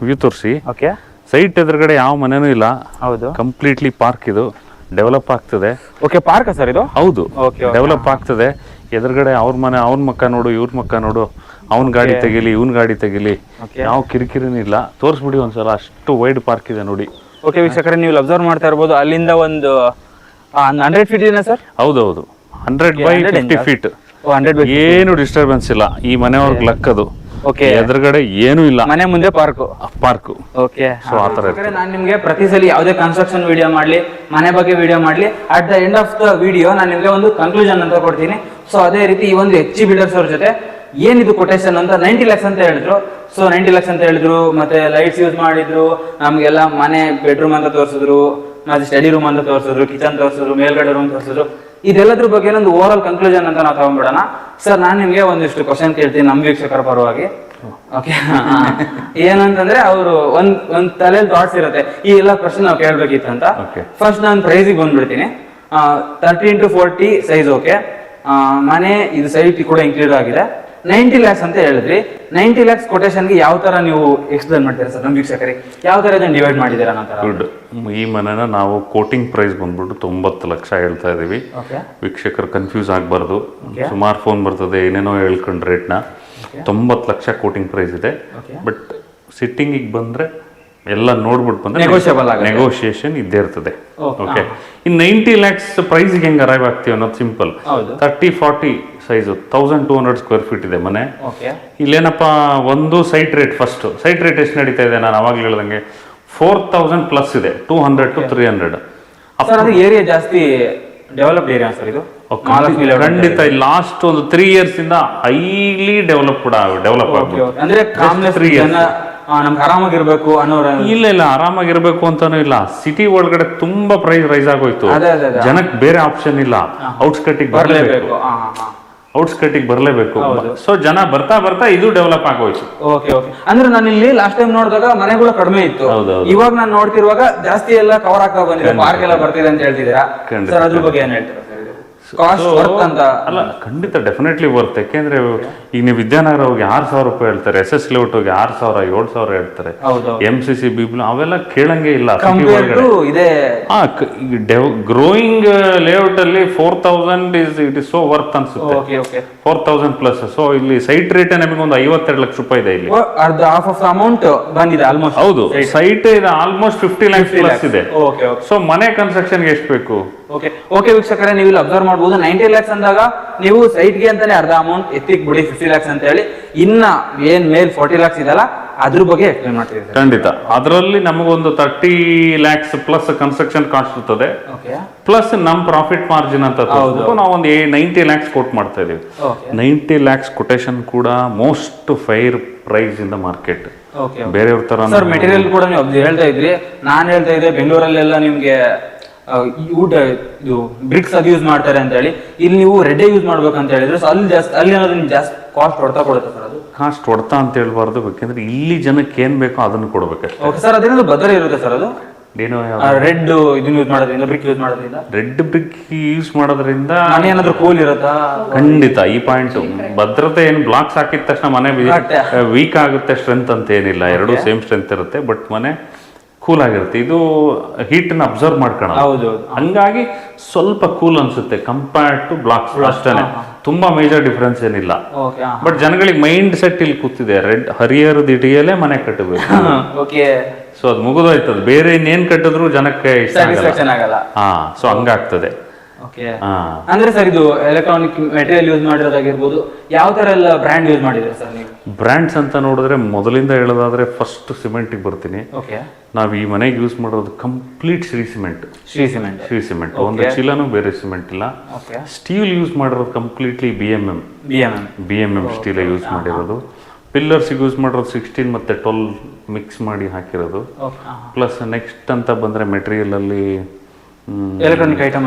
ವ್ಯೂ ತೋರಿಸಿ. ಸೈಟ್ ಎದುರುಗಡೆ ಯಾವ ಮನೆನೂ ಇಲ್ಲ. ಹೌದು, ಕಂಪ್ಲೀಟ್ಲಿ ಪಾರ್ಕ್. ಇದು ಡೆವಲಪ್ ಆಗ್ತದೆ. ಓಕೆ, ಪಾರ್ಕ್ ಸರ್ ಇದು? ಹೌದು, ಡೆವಲಪ್ ಆಗ್ತದೆ. ಎದುರುಗಡೆ ಅವ್ರ ಮನೆ, ಅವ್ನ ಮಕ್ಕ ನೋಡು, ಇವ್ರ ಮಕ್ಕ ನೋಡು, ಅವ್ನ ಗಾಡಿ ತೆಗಿಲಿ, ಇವ್ನ ಗಾಡಿ ತೆಗಿಲಿ, ಯಾವ ಕಿರಿಕಿರಿನೂ ಇಲ್ಲ. ತೋರಿಸ್ಬಿಡಿ ಒಂದ್ಸಲ, ಅಷ್ಟು ವೈಡ್ ಪಾರ್ಕ್ ಇದೆ ನೋಡಿ. ಓಕೆ ವೀಕ್ಷಕರೇ, ನೀವು ಅಬ್ಸರ್ವ್ ಮಾಡ್ತಾ ಇರ್ಬೋದು, ಅಲ್ಲಿಂದ ಒಂದು 100 feet ಇದೆ ಸರ್? ಹೌದೌದು, 100 by 50 feet. ಏನು ಡಿಸ್ಟರ್ಬೆನ್ಸ್ ಇಲ್ಲ. ಈ ಮನೆಯವ್ರಿಗೆ ಲಕ್ ಅದು. ಎದುರುಗಡೆ ಏನು ಇಲ್ಲ, ಮನೆ ಮುಂದೆ ಪಾರ್ಕ್. ಓಕೆ, ಸೊ ಆತರ. ನಾನು ನಿಮ್ಗೆ ಪ್ರತಿ ಸಲ ಯಾವುದೇ ಕನ್ಸ್ಟ್ರಕ್ಷನ್ ವಿಡಿಯೋ ಮಾಡ್ಲಿ, ಮನೆ ಬಗ್ಗೆ ವಿಡಿಯೋ ಮಾಡ್ಲಿ, at the end of the video ನಾನು ನಿಮ್ಗೆ ಒಂದು ಕನ್ಕ್ಲೂಷನ್ ಅಂತ ಕೊಡ್ತೀನಿ. ಸೊ ಅದೇ ರೀತಿ ಈ ಒಂದು HG ಬಿಲ್ಡರ್ಸ್ ಅವ್ರ ಜೊತೆ ಏನಿದು ಕೊಟೇಶನ್ ಅಂತ 90 lakhs ಅಂತ ಹೇಳಿದ್ರು. ಸೊ 90 lakhs ಅಂತ ಹೇಳಿದ್ರು, ಮತ್ತೆ ಲೈಟ್ಸ್ ಯೂಸ್ ಮಾಡಿದ್ರು, ನಮ್ಗೆಲ್ಲ ಮನೆ ಬೆಡ್ರೂಮ್ ಅಂತ ತೋರಿಸಿದ್ರು, ಮತ್ತೆ ಸ್ಟಡಿ ರೂಮ್ ಅಂತ ತೋರಿಸಿದ್ರು, ಕಿಚನ್ ತೋರಿಸಿದ್ರು, ಮೇಲ್ಗಡೆ ರೂಮ್ ತೋರಿಸಿದ್ರು. ಇದೆಲ್ಲದ್ರ ಬಗ್ಗೆ ಒಂದು ಓವರ್ ಆಲ್ ಕನ್ಕ್ಲೂಷನ್ ಅಂತ ನಾವು ತಗೊಂಡ್ಬಿಡೋಣ. ಸರ್, ನಾನು ನಿಮ್ಗೆ ಒಂದಿಷ್ಟು ಕ್ವಶನ್ ಕೇಳ್ತೀನಿ ನಮ್ಮ ವೀಕ್ಷಕರ ಪರವಾಗಿ. ಓಕೆ, ಏನಂತಂದ್ರೆ ಅವರು ಒಂದ್ ತಲೆಯಲ್ಲಿ ಥಾಟ್ಸ್ ಇರುತ್ತೆ, ಈ ಎಲ್ಲ ಪ್ರಶ್ನೆ ನಾವು ಕೇಳ್ಬೇಕಿತ್ತು ಅಂತ. ಫಸ್ಟ್ ನಾನು ಪ್ರೈಸಿಗೆ ಬಂದ್ಬಿಡ್ತೀನಿ. 30 into 40 ಸೈಜ್. ಓಕೆ, ಮನೆ ಇದು ಸೈಟ್ ಕೂಡ ಇನ್ಕ್ಲೂಡ್ ಆಗಿದೆ. 90 lakhs ಅಂತ ಹೇಳಿದ್ರಿ. 90 lakhs ಕೊಟೇಶನ್ಗೆ ಯಾವ ತರ ನೀವು ಎಕ್ಸ್ಪ್ಲೇನ್ ಮಾಡ್ತೀರಾ ಸರ್ ನಮ್ಮ ವೀಕ್ಷಕರಿಗೆ? ಯಾವ ತರ ಇದನ್ನ ಡಿವೈಡ್ ಮಾಡಿದ್ದೀರಾ ನಂತರ? ಗುಡ್. ಈ ಮನೆನ ನಾವು ಕೋಟಿಂಗ್ ಪ್ರೈಸ್ ಬಂದ್ಬಿಟ್ಟು 90 ಲಕ್ಷ ಹೇಳ್ತಾ ಇದೀವಿ. ವೀಕ್ಷಕರು ಕನ್ಫ್ಯೂಸ್ ಆಗ್ಬಾರ್ದು, ಸುಮಾರು ಫೋನ್ ಬರ್ತದೆ ಏನೇನೋ ಹೇಳ್ಕೊಂಡು ರೇಟ್ನ. 90 ಲಕ್ಷ ಕೋಟಿಂಗ್ ಪ್ರೈಸ್ ಇದೆ. ಬಟ್ ಸಿಟ್ಟಿಂಗ್ ಬಂದ್ರೆ ಎಲ್ಲ ನೋಡ್ಬಿಟ್ಟು ಬಂದ್ರೆ ನೆಗೋಷಿಯೇಷನ್ ಇದ್ದೇ ಇರ್ತದೆ. ಓಕೆ, ಇನ್ 90 lakhs ಪ್ರೈಸ್ ಹೆಂಗ್ ಅರೈವ್ ಆಗ್ತೀವಿ ಅನ್ನೋದು ಸಿಂಪಲ್. 30-40 ಸೈಜು 1200 square feet ಇದೆ ಮನೆ. ಇಲ್ಲೇನಪ್ಪ, ಒಂದು site rate, first sight rate ಎಷ್ಟು ನಡೀತಾ ಇದೆ? ನಾನು ಅವಾಗ್ಲೇ ಹೇಳ್ದಂಗೆ 4000 ಪ್ಲಸ್ ಇದೆ, 200 to 300. ಏರಿಯಾ ಜಾಸ್ತಿ ಡೆವಲಪ್ಡ್ ಏರಿಯಾ ಸರ್ ಇದು? ಖಂಡಿತ. ಲಾಸ್ಟ್ ಒಂದು 3 years ಇಂದ ಹೈಲಿ ಡೆವಲಪ್ ಆಗ್ಬೋದು. ಅಂದ್ರೆ 3 years ನಮ್ಗೆ ಆರಾಮಾಗಿರ್ಬೇಕು ಅನ್ನೋರ? ಇಲ್ಲ, ಆರಾಮಾಗಿರ್ಬೇಕು ಅಂತಾನು ಇಲ್ಲ. ಸಿಟಿ ಒಳಗಡೆ ತುಂಬಾ ಪ್ರೈಸ್ ರೈಸ್ ಆಗೋಯ್ತು. ಜನಕ್ಕೆ ಬೇರೆ ಆಪ್ಷನ್ ಇಲ್ಲ, ಔಟ್ಸ್ಕರ್ಟಿಗೆ ಬರಲೇಬೇಕು. ಸೊ ಜನ ಬರ್ತಾ ಇದು ಡೆವಲಪ್ ಆಗೋಯ್ತು. ಓಕೆ, ಅಂದ್ರೆ ನಾನು ಇಲ್ಲಿ ಲಾಸ್ಟ್ ಟೈಮ್ ನೋಡಿದಾಗ ಮನೆಗಳು ಕಡಿಮೆ ಇತ್ತು. ಇವಾಗ ನಾನು ನೋಡ್ತಿರುವಾಗ ಜಾಸ್ತಿ ಎಲ್ಲ ಕವರ್ ಆಗ್ತಾ ಬಂದಿದೆ, ಪಾರ್ಕ್ ಎಲ್ಲ ಬರ್ತಿದೆ ಅಂತ ಹೇಳ್ತಿದ್ದೀರಾ ಸರ್. ಅದ್ರ ಬಗ್ಗೆ ಏನ್ ಹೇಳ್ತೀರಾ? ಅಲ್ಲ, ಖಂಡಿತ ಡೆಫಿನೆಟ್ಲಿ ವರ್ತ್. ಯಾಕೆಂದ್ರೆ ಈಗ ನೀವು ವಿದ್ಯಾನಗರ ಹೋಗಿ 6000 ರೂಪಾಯಿ ಹೇಳ್ತಾರೆ, SS ಲೇಔಟ್ ಹೋಗಿ 6000 7000 ಹೇಳ್ತಾರೆ, MCC ಬಿಬ್ಲು ಅವೆಲ್ಲ ಕೇಳಂಗೆ ಇಲ್ಲ. ಗ್ರೋಯಿಂಗ್ ಲೇಔಟ್ ಅಲ್ಲಿ 4000 ಇಟ್ ಇಸ್ ಸೋ ವರ್ತ್ ಅನ್ಸುತ್ತೆ. 4000 ಪ್ಲಸ್. ಸೊ ಇಲ್ಲಿ ಸೈಟ್ ರೇಟ್ ನಮಗೆ ಒಂದು 52 ಲಕ್ಷ ರೂಪಾಯಿ ಇದೆ. ಇಲ್ಲಿ ಅಮೌಂಟ್ ಬಂದಿದೆ ಆಲ್ಮೋಸ್ಟ್. ಹೌದು, ಸೈಟ್ ಇದೆ ಆಲ್ಮೋಸ್ಟ್ 50 lakhs ಪ್ಲಸ್ ಇದೆ. ಸೊ ಮನೆ ಕನ್ಸ್ಟ್ರಕ್ಷನ್ ಎಷ್ಟು ಬೇಕು? ಓಕೆ ವೀಕ್ಷಕರೇ, ನೀವು ಇಲ್ಲಿ ಅಬ್ಸರ್ವ್ ಮಾಡಬಹುದು 90 lakhs ಅಂದಾಗ ನೀವು ಸೈಟ್ಗೆ ಅಂತಾನೆ ಅರ್ಧ ಅಮೌಂಟ್ ಎತ್ತಿಕ್ ಬಿಡಿ 50 lakhs ಅಂತ ಹೇಳಿ, ಇನ್ನ ಏನ್ ಮೇಲ್ 40 lakhs ಇದಲ್ಲ ಅದ್ರ ಬಗ್ಗೆ ಎಕ್ಸ್ಪ್ಲೇನ್ ಮಾಡ್ತೀವಿ. ಖಂಡಿತ. ಅದರಲ್ಲಿ ನಮಗೊಂದು 30 lakhs ಪ್ಲಸ್ ಕನ್ಸ್ಟ್ರಕ್ಷನ್ ಕಾಸ್ಟ್ ಇರ್ತದೆ, ಪ್ಲಸ್ ನಮ್ ಪ್ರಾಫಿಟ್ ಮಾರ್ಜಿನ್ ಅಂತ ನಾವೊಂದು 90 lakhs ಕೋಟ್ ಮಾಡ್ತಾ ಇದೀವಿ. 90 lakhs ಕೊಟೇಶನ್ ಕೂಡ most fair price in the market. ಬೇರೆಯವ್ರ ತರ ಸರ್ ಮೆಟೀರಿಯಲ್ ಕೂಡ ನೀವು ಹೇಳ್ತಾ ಇದ್ರಿ, ನಾನ್ ಹೇಳ್ತಾ ಇದ್ದೆ ಬೆಂಗಳೂರಲ್ಲೆಲ್ಲ ನಿಮ್ಗೆ ವುಡ್ ಇದು ಬ್ರಿಕ್ಸ್ ಅದು ಯೂಸ್ ಮಾಡ್ತಾರೆ ಅಂತ ಹೇಳಿ, ಇಲ್ಲಿ ನೀವು ರೆಡ್ ಯೂಸ್ ಮಾಡ್ಬೇಕಂತ ಹೇಳಿದ್ರೆ ಅಲ್ಲಿ ಏನಾದ್ರು ನಿಮ್ಗೆ ಜಾಸ್ತಿ ಕಾಸ್ಟ್ ಹೊಡ್ತಾ ಕೊಡುತ್ತೆ ಸರ್? ಅದು ಕಾಸ್ಟ್ ಹೊಡ್ತಾ ಅಂತ ಹೇಳ್ಬಾರ್ದು, ಬೇಕಂದ್ರೆ ಇಲ್ಲಿ ಜನಕ್ಕೆ ಏನ್ ಬೇಕೋ ಅದನ್ನು ಕೊಡ್ಬೇಕಷ್ಟೇ. ಓಕೆ ಸರ್, ಅದೇನಾದ್ರು ಬದಲಿ ಇರುತ್ತೆ ಸರ್? ಅದು ಏನು ರೆಡ್ ಇದನ್ನ ಯೂಸ್ ಮಾಡೋದ್ರಿಂದ, ಬ್ರಿಕ್ ಯೂಸ್ ಮಾಡೋದ್ರಿಂದ, ರೆಡ್ ಬ್ರಿಕ್ ಯೂಸ್ ಮಾಡೋದ್ರಿಂದ ಮನೆ ಏನಾದ್ರು ಕೂಲ್ ಇರುತ್ತಾ? ಖಂಡಿತ. ಈ ಪಾಯಿಂಟ್ ಭದ್ರತೆ ಏನು ಬ್ಲಾಕ್ಸ್ ಹಾಕಿದ ತಕ್ಷಣ ಮನೆ ವೀಕ್ ಆಗುತ್ತೆ ಸ್ಟ್ರೆಂತ್ ಅಂತ ಏನಿಲ್ಲ, ಎರಡೂ ಸೇಮ್ ಸ್ಟ್ರೆಂತ್ ಇರುತ್ತೆ, ಬಟ್ ಮನೆ ಕೂಲ್ ಆಗಿರುತ್ತೆ. ಇದು ಹೀಟ್ ನ ಅಬ್ಸರ್ವ್ ಮಾಡ್ಕೊಳ್ಳೋದು, ಹಂಗಾಗಿ ಸ್ವಲ್ಪ ಕೂಲ್ ಅನ್ಸುತ್ತೆ ಕಂಪೇರ್ಡ್ ಟು ಬ್ಲಾಕ್ಸ್ ಅಷ್ಟೇನೆ. ತುಂಬಾ ಮೇಜರ್ ಡಿಫರೆನ್ಸ್ ಏನಿಲ್ಲ. ಬಟ್ ಜನಗಳಿಗೆ ಮೈಂಡ್ ಸೆಟ್ ಇಲ್ಲಿ ಕೂತಿದೆ, ರೆಡ್ ಹರಿಹರದ ಇಟಿಯಲ್ಲೇ ಮನೆ ಕಟ್ಟಬೇಕು. ಸೊ ಅದು ಮುಗಿದೋಯ್ತದ, ಬೇರೆ ಇನ್ನೇನ್ ಕಟ್ಟಿದ್ರು ಜನಕ್ಕೆ ಇಷ್ಟ ಆಗಲ್ಲ. ಸೊ ಹಂಗಾಗ್ತದೆ. ಅಂದ್ರೆ ಸರ್ ಇದು ಎಲೆಕ್ಟ್ರಾನಿಕ್ ಮೆಟೀರಿಯಲ್ ಯೂಸ್ ಮಾಡಿರೋದಾಗಿರ್ಬೋದು, ಯಾವ ತರ ಎಲ್ಲ ಬ್ರ್ಯಾಂಡ್ ಯೂಸ್ ಮಾಡಿದ್ರೆ ಸರ್ ನೀವು? ಬ್ರ್ಯಾಂಡ್ಸ್ ಅಂತ ನೋಡಿದ್ರೆ ಮೊದಲಿಂದ ಹೇಳೋದಾದ್ರೆ ಫಸ್ಟ್ ಸಿಮೆಂಟ್ ಬರ್ತೀನಿ. ನಾವ್ ಈ ಮನೆಗೆ ಯೂಸ್ ಮಾಡೋದು ಕಂಪ್ಲೀಟ್ ಶ್ರೀ ಸಿಮೆಂಟ್. ಒಂದು ಚೀಲನೂ ಬೇರೆ ಸಿಮೆಂಟ್ ಇಲ್ಲ. ಸ್ಟೀಲ್ ಯೂಸ್ ಮಾಡಿರೋದು ಕಂಪ್ಲೀಟ್ಲಿ BMM ಸ್ಟೀಲ್ ಯೂಸ್ ಮಾಡಿರೋದು. ಪಿಲ್ಲರ್ಸ್ ಯೂಸ್ ಮಾಡಿರೋದು 16 ಮತ್ತೆ 12 ಮಿಕ್ಸ್ ಮಾಡಿ ಹಾಕಿರೋದು. ಪ್ಲಸ್ ನೆಕ್ಸ್ಟ್ ಅಂತ ಬಂದ್ರೆ ಮೆಟೀರಿಯಲ್ ಅಲ್ಲಿ ಎಲೆಕ್ಟ್ರಾನಿಕ್ ಐಟಮ್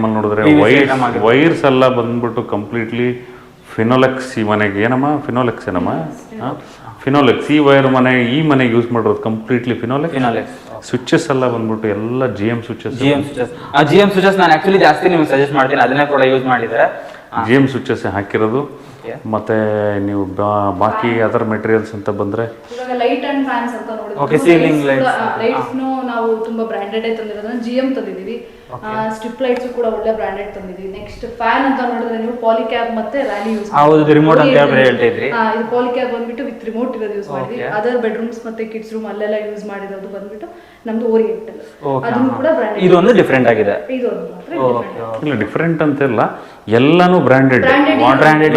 ಅಲ್ಲಿ ನೋಡಿದ್ರೆ ವೈರ್ಸ್ ಎಲ್ಲ ಬಂದ್ಬಿಟ್ಟು ಕಂಪ್ಲೀಟ್ಲಿ ಫಿನೋಲೆಕ್ಸ್. ಈ ಮನೆಗೆ ಏನಮ್ಮ ಫಿನೋಲೆಕ್ಸ್ ಫಿನೋಲೆಕ್ಸ್ ಈ ವೈರ್ ಈ ಮನೆಗೆ ಯೂಸ್ ಮಾಡಿರೋದು ಕಂಪ್ಲೀಟ್ಲಿ ಫಿನೋಲೆಕ್ಸ್. ಸ್ವಿಚಸ್ ಎಲ್ಲ ಬಂದ್ಬಿಟ್ಟು ಎಲ್ಲ GM ಸ್ವಿಚಸ್. ನಾನು ಆಕ್ಚುಲಿ ಜಾಸ್ತಿ ನಿಮ್ಗೆ ಸಜೆಸ್ಟ್ ಮಾಡ್ತೀನಿ, ಅದನ್ನೇ ಕೂಡ ಯೂಸ್ ಮಾಡಿದ್ರೆ GM ಸ್ವಿಚಸ್ ಹಾಕಿರೋದು. ಮತ್ತೆ ನೀವು ಬಾಕಿ ಅದರ್ ಮೆಟೀರಿಯಲ್ಸ್ ಅಂತ ಬಂದ್ರೆ ಲೈಟ್ ಅಂಡ್ ಫ್ಯಾನ್ಸ್ ಅಂತ ನೋಡಿದ್ರೆ, ಓಕೆ, ಸೀಲಿಂಗ್ ಲೈಟ್ಸ್ ನಾವು ತುಂಬಾ ಬ್ರಾಂಡೆಡ್ ತಂದಿರೋದನ್ನ GM ತಂದಿದೀವಿ. ಸ್ಟ್ರಿಪ್ ಲೈಟ್ಸ್ ಕೂಡ ಒಳ್ಳೆ ಬ್ರಾಂಡೆಡ್ ತಂದಿದೀವಿ. ನೆಕ್ಸ್ಟ್ ಫ್ಯಾನ್ ಅಂತ ನೋಡಿದ್ರೆ ನೀವು ಪಾಲಿಕ್ಯಾಬ್ ಮತ್ತೆ ರಾಲಿ ಯೂಸ್ ಹೌದು, ರಿಮೋಟ್ ಅಂತ ಹೇಳ್ತಾ ಇದ್ರಿ. ಇದು ಪಾಲಿಕ್ಯಾಬ್ ಬಂದ್ಬಿಟ್ಟು ವಿತ್ ರಿಮೋಟ್ ಇರೋದು ಯೂಸ್ ಮಾಡಿದ್ವಿ. ಅದರ್ ಬೆಡ್ರೂಮ್ಸ್ ಮತ್ತೆ ಕಿಡ್ಸ್ ರೂಮ್ ಅಲ್ಲೆಲ್ಲ ಯೂಸ್ ಮಾಡಿರೋದು ಬಂದ್ಬಿಟ್ಟು ನಮ್ದು ಓರಿಯೆಂಟಲ್. ಅದನ್ನು ಕೂಡ ಬ್ರಾಂಡೆಡ್. ಇದೊಂದು ಡಿಫರೆಂಟ್ ಆಗಿದೆ. ಇದೊಂದು ಮಾತ್ರ ಇಲ್ಲ ಡಿಫರೆಂಟ್ ಅಂತೆಲ್ಲ, ಎಲ್ಲಾನು ಬ್ರಾಂಡೆಡ್.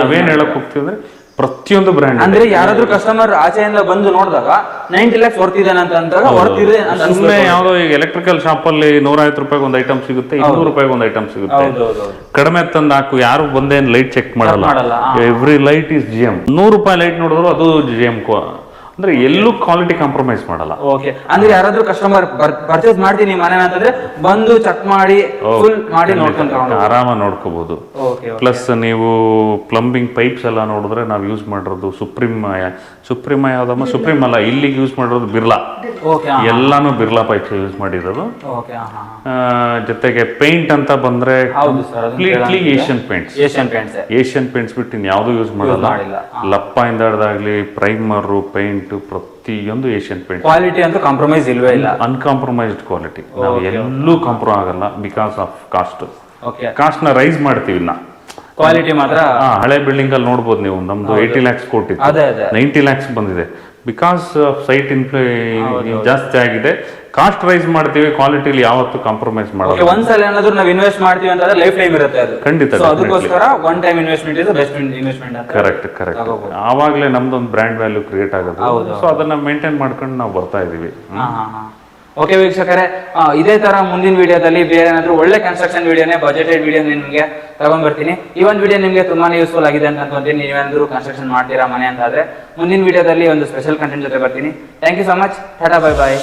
ನಾವೇನ್ ಹೇಳಕ್ ಹೋಗ್ತೀವಿ ಅಂದ್ರೆ ಪ್ರತಿಯೊಂದು ಬ್ರ್ಯಾಂಡ್. ಅಂದ್ರೆ ಯಾರಾದ್ರೂ ಕಸ್ಟಮರ್ ಆಚೆಯಿಂದ ಬಂದು ನೋಡಿದಾಗ 90 lakhs ವರ್ತ್ ಇದೆ ಅಂತ ಅಂದಾಗ ವರ್ತ್ ಇದೆ ಅಂತ ಸುಮ್ಮನೆ ಯಾವ್ದೋ ಈಗ ಎಲೆಕ್ಟ್ರಿಕಲ್ ಶಾಪ್ ಅಲ್ಲಿ 150 ರೂಪಾಯಿಗೆ ಒಂದು ಐಟಮ್ ಸಿಗುತ್ತೆ, 200 ರೂಪಾಯಿಗೆ ಒಂದು ಐಟಮ್ ಸಿಗುತ್ತೆ. ಕಡಿಮೆ ತಂದು ಹಾಕು, ಯಾರು ಬಂದೇನ್ ಲೈಟ್ ಚೆಕ್ ಮಾಡಲ್ಲ. Every light is GM. 100 ರೂಪಾಯಿ ಲೈಟ್ ನೋಡಿದ್ರು ಅದು GM. ಅಂದ್ರೆ ಎಲ್ಲೂ ಕ್ವಾಲಿಟಿ ಕಾಂಪ್ರಮೈಸ್ ಮಾಡಲ್ಲ. ಓಕೆ, ಅಂದ್ರೆ ಯಾರಾದ್ರೂ ಕಸ್ಟಮರ್ ಪರ್ಚೇಸ್ ಮಾಡ್ತೀನಿ ಮನೆ ಅಂತಂದ್ರೆ ಬಂದು ಚೆಕ್ ಮಾಡಿ ಫುಲ್ ಮಾಡಿ ನೋಡ್ಕೊಂಡು ಆರಾಮ ನೋಡ್ಕೋಬಹುದು. ಪ್ಲಸ್ ನೀವು ಪ್ಲಂಬಿಂಗ್ ಪೈಪ್ಸ್ ಎಲ್ಲ ನೋಡಿದ್ರೆ ನಾವು ಯೂಸ್ ಮಾಡಿರೋದು ಸುಪ್ರೀಮ ಯಾವ್ದಮ್ಮ ಸುಪ್ರೀಂ ಅಲ್ಲ, ಇಲ್ಲಿಗೆ ಯೂಸ್ ಮಾಡಿರೋದು ಬಿರ್ಲಾ. ಎಲ್ಲಾನು ಬಿರ್ಲಾ ಪೈಪ್ಸ್ ಯೂಸ್ ಮಾಡಿರೋದು. ಜೊತೆಗೆ ಪೇಂಟ್ ಅಂತ ಬಂದ್ರೆ ಕಂಪ್ಲೀಟ್ಲಿ ಏಷ್ಯನ್ ಪೇಂಟ್ಸ್ ಬಿಟ್ಟು ಇನ್ ಯಾವ್ದು ಯೂಸ್ ಮಾಡಲ್ಲ. ಲಪ್ಪ ಇಂದ ಹಿಡ್ದಾಗ್ಲಿ ಪ್ರೈಮರ್ ಪೇಂಟ್ ಪ್ರತಿಯೊಂದು ಏಷ್ಯನ್ ಪೇಂಟ್. ಕ್ವಾಲಿಟಿ ಅಂತ ಕಾಂಪ್ರಮೈಸ್ ಇಲ್ವೇ ಇಲ್ಲ, ಅನ್ಕಾಂಪ್ರಮೈಸ್ಡ್ ಕ್ವಾಲಿಟಿ. ನಾವು ಎಲ್ಲೂ ಕಾಂಪ್ರಮೈಸ್ ಆಗಲ್ಲ ಬಿಕಾಸ್ ಆಫ್ ಕಾಸ್ಟ್ ನ ರೈಸ್ ಮಾಡ್ತೀವಿ. ಕ್ವಾಲಿಟಿ ಮಾತ್ರ ಹಳೆ ಬಿಲ್ಡಿಂಗ್ ಅಲ್ಲಿ ನೋಡ್ಬೋದು ನೀವು, ನಮ್ದು 80 lakhs ಕೊಟ್ಟಿತ್ತು, 90 lakhs ಬಂದಿದೆ. ಬಿಕಾಸ್ ಸೈಟ್ ಜಾಸ್ತಿ ಆಗಿದೆ, ಕಾಸ್ಟ್ ರೈಸ್ ಮಾಡ್ತೀವಿ, ಕ್ವಾಲಿಟಿಲಿ ಯಾವತ್ತು ಕಾಂಪ್ರಮೈಸ್ ಮಾಡಲ್ಲ. ಒಂದ್ಸಲ ಏನಾದ್ರೂ ನಾವು ಇನ್ವೆಸ್ಟ್ ಮಾಡ್ತೀವಿ ಅಂತಂದ್ರೆ ಲೈಫ್ ಟೈಮ್ ಇರುತ್ತೆ ಅದು. ಖಂಡಿತ. ಅದಕ್ಕೋಸ್ಕರ one time investment is best investment ಅಂತ. ಕರೆಕ್ಟ್. ಆವಾಗಲೇ ನಮ್ದೊಂದು ಬ್ರ್ಯಾಂಡ್ ವ್ಯಾಲ್ಯೂ ಕ್ರಿಯೇಟ್ ಆಗುತ್ತೆ. ಸೊ ಅದನ್ನ ಮೇಂಟೈನ್ ಮಾಡ್ಕೊಂಡು ನಾವು ಬರ್ತಾ ಇದೀವಿ. ಓಕೆ ವೀಕ್ಷಕರೇ, ಇದೇ ತರ ಮುಂದಿನ ವಿಡಿಯೋದಲ್ಲಿ ಬೇರೆ ಏನಾದ್ರು ಒಳ್ಳೆ ಕನ್ಸ್ಟ್ರಕ್ಷನ್ ವಿಡಿಯೋನೇ ಬಜೆಟೆಡ್ ವಿಡಿಯೋ ನಿಮಗೆ ತಗೊಂಡ್ ಬರ್ತೀನಿ. ಈ ಒಂದು ವಿಡಿಯೋ ನಿಮಗೆ ತುಂಬಾನೇ ಯೂಸ್ಫುಲ್ ಆಗಿದೆ ಅಂತ ಅನ್ಕೊಂತೀನಿ. ನೀವೇನಾದ್ರೂ ಕನ್ಸ್ಟ್ರಕ್ಷನ್ ಮಾಡ್ತೀರಾ ಮನೆ ಅಂತ ಆದ್ರೆ ಮುಂದಿನ ವಿಡಿಯೋದಲ್ಲಿ ಒಂದು ಸ್ಪೆಷಲ್ ಕಂಟೆಂಟ್ ಜೊತೆ ಬರ್ತೀನಿ. Thank you so much. Tata, bye bye.